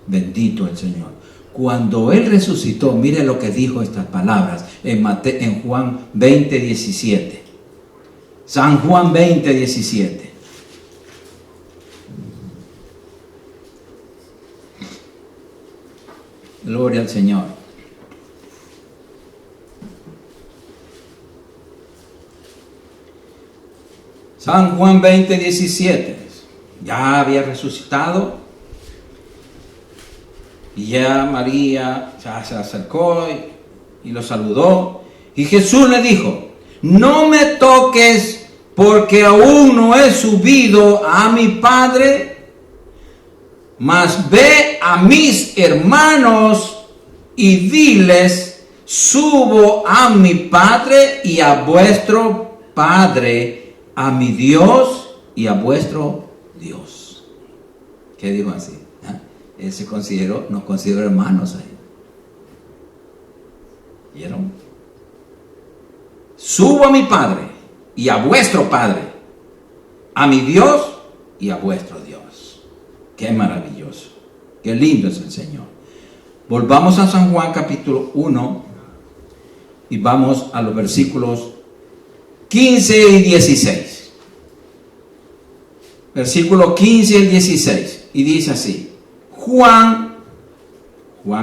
Bendito el Señor. Cuando Él resucitó, mire lo que dijo estas palabras en Juan 20, 17. San Juan 20, 17. Gloria al Señor. San Juan 20, 17. Ya había resucitado. Y ya María ya se acercó y lo saludó. Y Jesús le dijo: no me toques, porque aún no he subido a mi Padre, mas ve a mis hermanos y diles: subo a mi Padre y a vuestro Padre, a mi Dios y a vuestro Dios. ¿Qué dijo así? Él nos consideró hermanos ahí. ¿Vieron? Subo a mi Padre y a vuestro Padre, a mi Dios y a vuestro Dios. Qué maravilloso, qué lindo es el Señor. Volvamos a San Juan capítulo 1 y vamos a los versículos 15 y 16. Versículo 15 y 16. Y dice así: Juan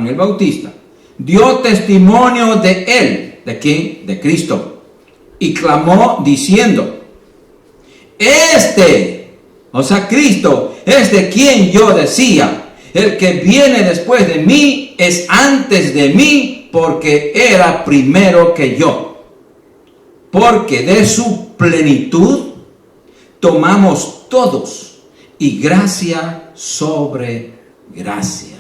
el Bautista, dio testimonio de él. ¿De quién? De Cristo. Y clamó diciendo: este O sea, Cristo es de quien yo decía, el que viene después de mí es antes de mí, porque era primero que yo. Porque de su plenitud tomamos todos, y gracia sobre gracia.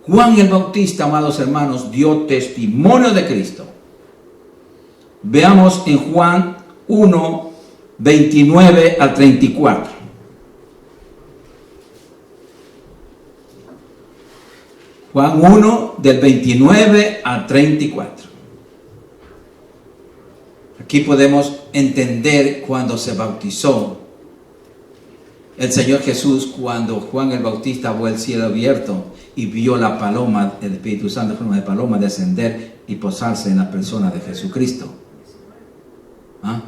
Juan el Bautista, amados hermanos, dio testimonio de Cristo. Veamos en Juan 1, 29 al 34. Juan 1, del 29 al 34. Aquí podemos entender cuando se bautizó el Señor Jesús, cuando Juan el Bautista vio el cielo abierto y vio la paloma, el Espíritu Santo en forma de paloma, descender y posarse en la persona de Jesucristo. ¿Ah?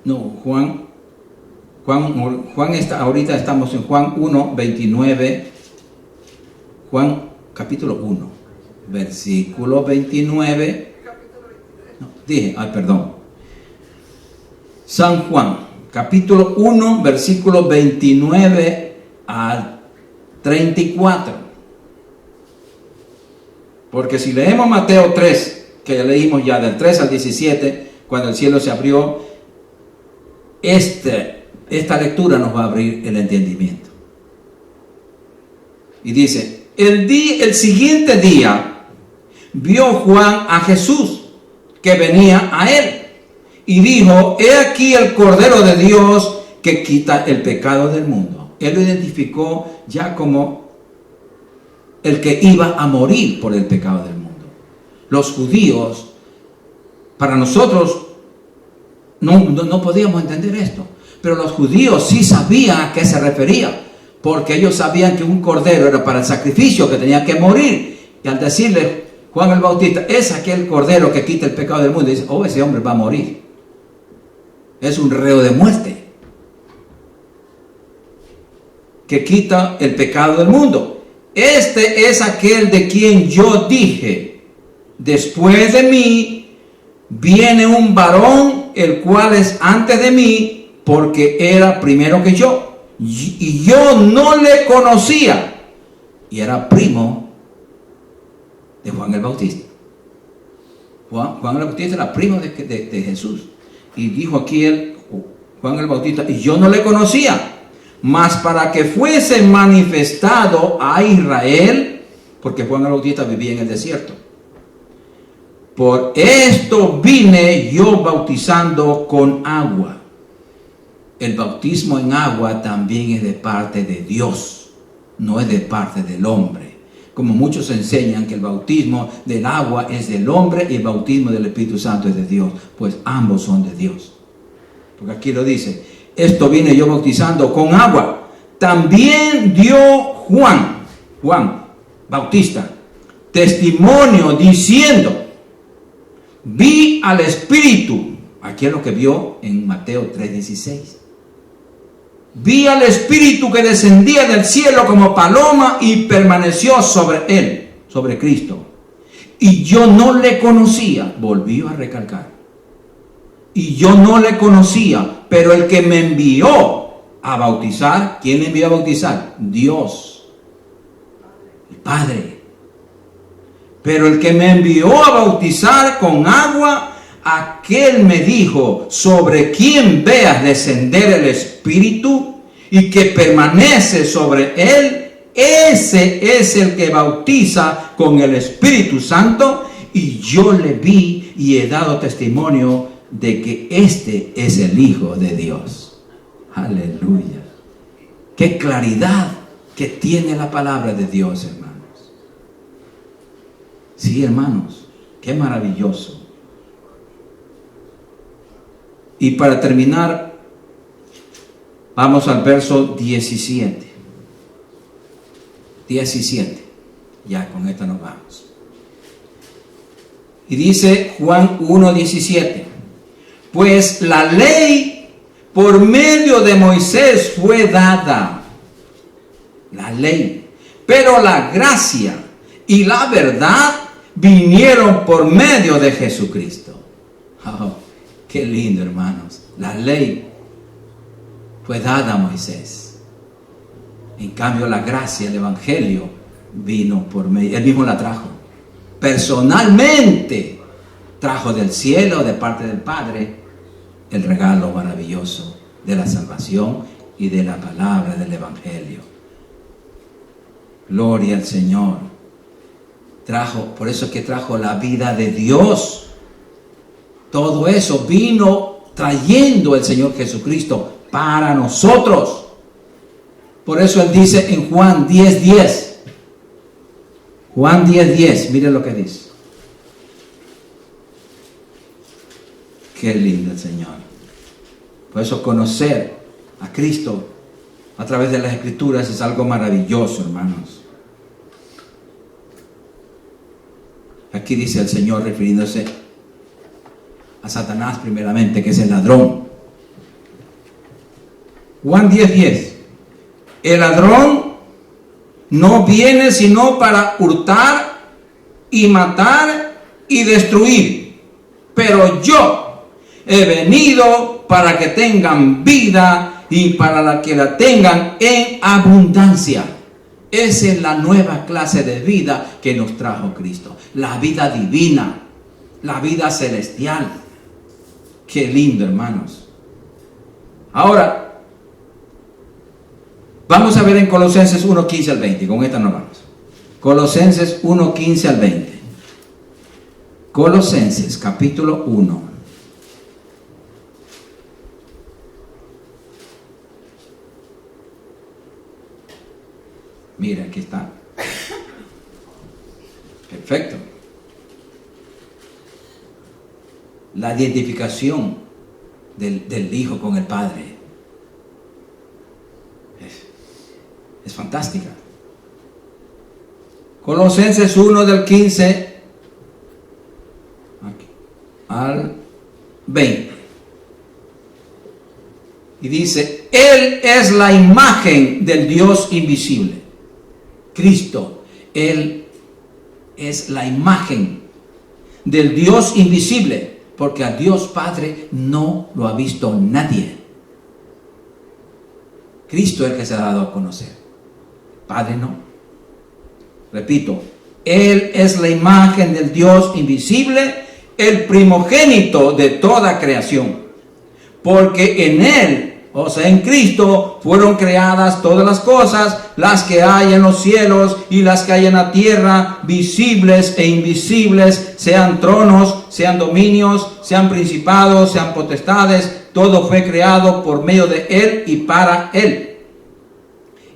No, Juan está, ahorita estamos en Juan 1, 29, Juan capítulo 1, versículo 29, no, perdón, San Juan, capítulo 1, versículo 29 al 34, porque si leemos Mateo 3, que leímos ya del 3 al 17, cuando el cielo se abrió, esta lectura nos va a abrir el entendimiento. Y dice, el siguiente día vio Juan a Jesús que venía a él y dijo, he aquí el Cordero de Dios que quita el pecado del mundo. Él lo identificó ya como el que iba a morir por el pecado del mundo. Los judíos, para nosotros, no podíamos entender esto, pero los judíos sí sabían a qué se refería, porque ellos sabían que un cordero era para el sacrificio, que tenía que morir. Y al decirle Juan el Bautista, es aquel cordero que quita el pecado del mundo, dice, oh, ese hombre va a morir, es un reo de muerte que quita el pecado del mundo. Este es aquel de quien yo dije, después de mí viene un varón, el cual es antes de mí, porque era primero que yo, y yo no le conocía, y era primo de Juan el Bautista. Juan el Bautista era primo de Jesús, y dijo aquí Juan el Bautista, y yo no le conocía, mas para que fuese manifestado a Israel, porque Juan el Bautista vivía en el desierto. Por esto vine yo bautizando con agua. El bautismo en agua también es de parte de Dios, no es de parte del hombre. Como muchos enseñan que el bautismo del agua es del hombre y el bautismo del Espíritu Santo es de Dios, pues ambos son de Dios. Porque aquí lo dice, esto vine yo bautizando con agua. También dio Juan Bautista, testimonio diciendo, vi al Espíritu. Aquí es lo que vio en Mateo 3:16. Vi al Espíritu que descendía del cielo como paloma y permaneció sobre él, sobre Cristo. Y yo no le conocía, volvió a recalcar. Y yo no le conocía, pero el que me envió a bautizar, ¿quién le envió a bautizar? Dios, el Padre. Pero el que me envió a bautizar con agua, aquel me dijo, sobre quien veas descender el Espíritu y que permanece sobre él, ese es el que bautiza con el Espíritu Santo, y yo le vi y he dado testimonio de que este es el Hijo de Dios. Aleluya. Qué claridad que tiene la palabra de Dios, hermanos. Sí, hermanos, qué maravilloso. Y para terminar, vamos al verso 17. 17. Ya con esto nos vamos. Y dice Juan 1:17. Pues la ley por medio de Moisés fue dada. La ley. Pero la gracia y la verdad vinieron por medio de Jesucristo. Oh, Qué lindo, hermanos. La ley fue dada a Moisés. En cambio, la gracia, el evangelio, vino por medio. Él mismo la trajo. Personalmente trajo del cielo, de parte del Padre, el regalo maravilloso de la salvación y de la palabra del evangelio. Gloria al Señor. Por eso es que trajo la vida de Dios. Todo eso vino trayendo el Señor Jesucristo para nosotros. Por eso Él dice en Juan 10:10. Juan 10:10, mire lo que dice. Qué lindo el Señor. Por eso conocer a Cristo a través de las Escrituras es algo maravilloso, hermanos. Aquí dice el Señor refiriéndose a Satanás primeramente, que es el ladrón. Juan 10:10. El ladrón no viene sino para hurtar y matar y destruir. Pero yo he venido para que tengan vida y para que la tengan en abundancia. Esa es la nueva clase de vida que nos trajo Cristo. La vida divina, la vida celestial. Qué lindo, hermanos. Ahora, vamos a ver en Colosenses 1:15 al 20. Con esta nos vamos. Colosenses 1:15 al 20. Colosenses capítulo 1. Mira, aquí está. Perfecto. La identificación del Hijo con el Padre es fantástica. Colosenses 1 del 15 al 20. Y dice, Él es la imagen del Dios invisible. Cristo, Él es la imagen del Dios invisible, porque a Dios Padre no lo ha visto nadie. Cristo es el que se ha dado a conocer. Padre no. Repito, Él es la imagen del Dios invisible, el primogénito de toda creación. Porque en Él, o sea, en Cristo, fueron creadas todas las cosas, las que hay en los cielos y las que hay en la tierra, visibles e invisibles, sean tronos, sean dominios, sean principados, sean potestades. Todo fue creado por medio de Él y para Él.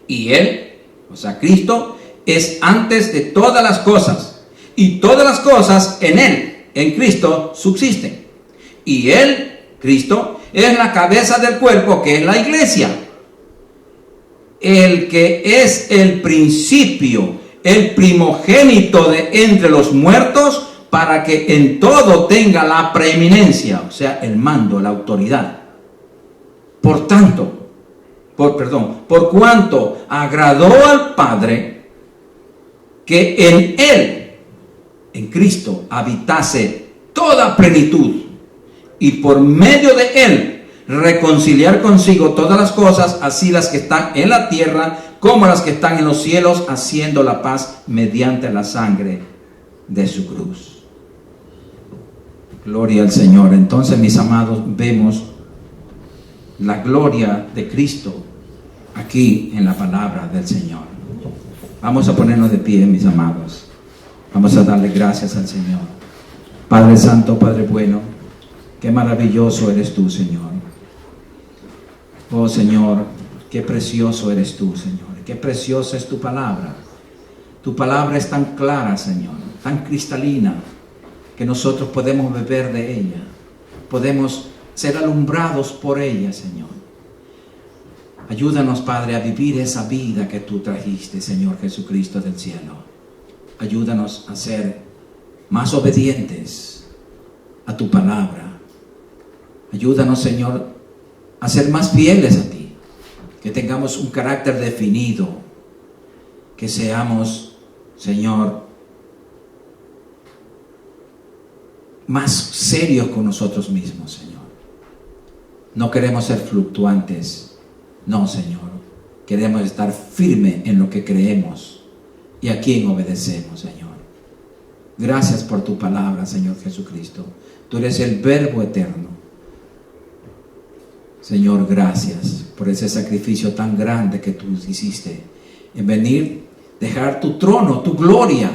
Y Él, o sea, Cristo, es antes de todas las cosas. Y todas las cosas en Él, en Cristo, subsisten. Y Él, Cristo, es la cabeza del cuerpo, que es la iglesia. El que es el principio, el primogénito de entre los muertos, para que en todo tenga la preeminencia, o sea, el mando, la autoridad. Por cuanto agradó al Padre que en Él, en Cristo, habitase toda plenitud, y por medio de Él reconciliar consigo todas las cosas, así las que están en la tierra como las que están en los cielos, haciendo la paz mediante la sangre de su cruz. Gloria al Señor. Entonces, mis amados, vemos la gloria de Cristo aquí en la palabra del Señor. Vamos a ponernos de pie, mis amados. Vamos a darle gracias al Señor. Padre Santo, Padre bueno, qué maravilloso eres tú, Señor. Oh, Señor, qué precioso eres tú, Señor. Qué preciosa es tu palabra. Tu palabra es tan clara, Señor, tan cristalina, que nosotros podemos beber de ella. Podemos ser alumbrados por ella, Señor. Ayúdanos, Padre, a vivir esa vida que tú trajiste, Señor Jesucristo del cielo. Ayúdanos a ser más obedientes a tu palabra. Ayúdanos, Señor, a ser más fieles a ti, que tengamos un carácter definido, que seamos, Señor, más serios con nosotros mismos, Señor. No queremos ser fluctuantes. No, Señor. Queremos estar firme en lo que creemos y a quien obedecemos, Señor. Gracias por tu palabra, Señor Jesucristo. Tú eres el Verbo eterno. Señor, gracias por ese sacrificio tan grande que tú hiciste en venir, dejar tu trono, tu gloria.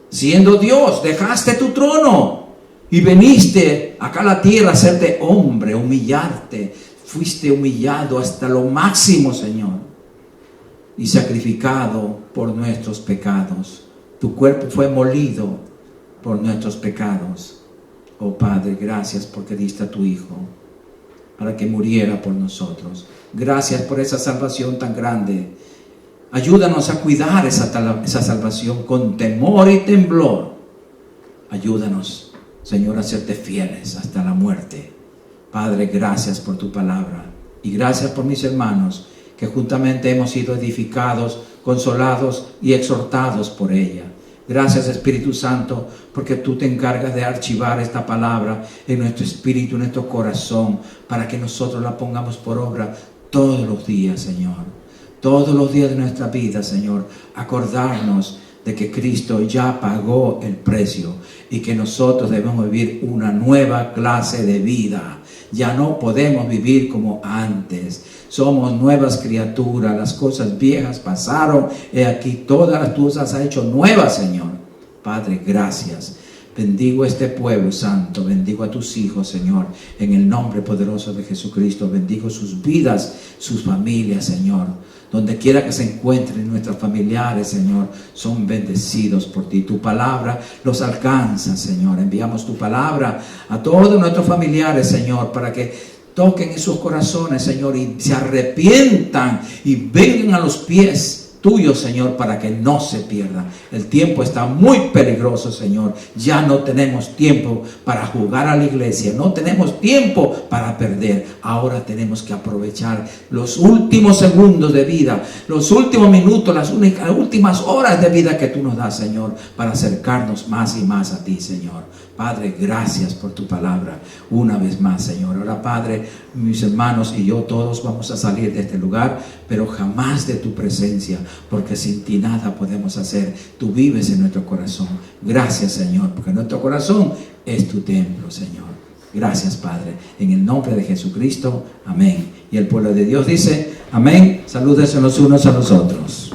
Siendo Dios, dejaste tu trono y viniste acá a la tierra a hacerte hombre, humillarte. Fuiste humillado hasta lo máximo, Señor, y sacrificado por nuestros pecados. Tu cuerpo fue molido por nuestros pecados. Oh Padre, gracias porque diste a tu Hijo para que muriera por nosotros. Gracias por esa salvación tan grande. Ayúdanos a cuidar esa salvación con temor y temblor. Ayúdanos, Señor, a serte fieles hasta la muerte. Padre, gracias por tu palabra y gracias por mis hermanos que juntamente hemos sido edificados, consolados y exhortados por ella. Gracias, Espíritu Santo, porque tú te encargas de archivar esta palabra en nuestro espíritu, en nuestro corazón, para que nosotros la pongamos por obra todos los días, Señor. Todos los días de nuestra vida, Señor. Acordarnos de que Cristo ya pagó el precio y que nosotros debemos vivir una nueva clase de vida. Ya no podemos vivir como antes. Somos nuevas criaturas. Las cosas viejas pasaron. He aquí todas las cosas has hecho nuevas, Señor. Padre, gracias. Bendigo a este pueblo santo. Bendigo a tus hijos, Señor. En el nombre poderoso de Jesucristo. Bendigo sus vidas, sus familias, Señor. Donde quiera que se encuentren nuestros familiares, Señor, son bendecidos por ti. Tu palabra los alcanza, Señor. Enviamos tu palabra a todos nuestros familiares, Señor, para que toquen en sus corazones, Señor, y se arrepientan y vengan a los pies tuyos, Señor, para que no se pierdan. El tiempo está muy peligroso, Señor. Ya no tenemos tiempo para jugar a la iglesia. No tenemos tiempo para perder. Ahora tenemos que aprovechar los últimos segundos de vida, los últimos minutos, las últimas horas de vida que tú nos das, Señor, para acercarnos más y más a ti, Señor. Padre, gracias por tu palabra una vez más, Señor. Ahora, Padre, mis hermanos y yo todos vamos a salir de este lugar, pero jamás de tu presencia, porque sin ti nada podemos hacer. Tú vives en nuestro corazón. Gracias, Señor, porque nuestro corazón es tu templo, Señor. Gracias, Padre. En el nombre de Jesucristo, amén. Y el pueblo de Dios dice, amén. Salúdense los unos a los otros.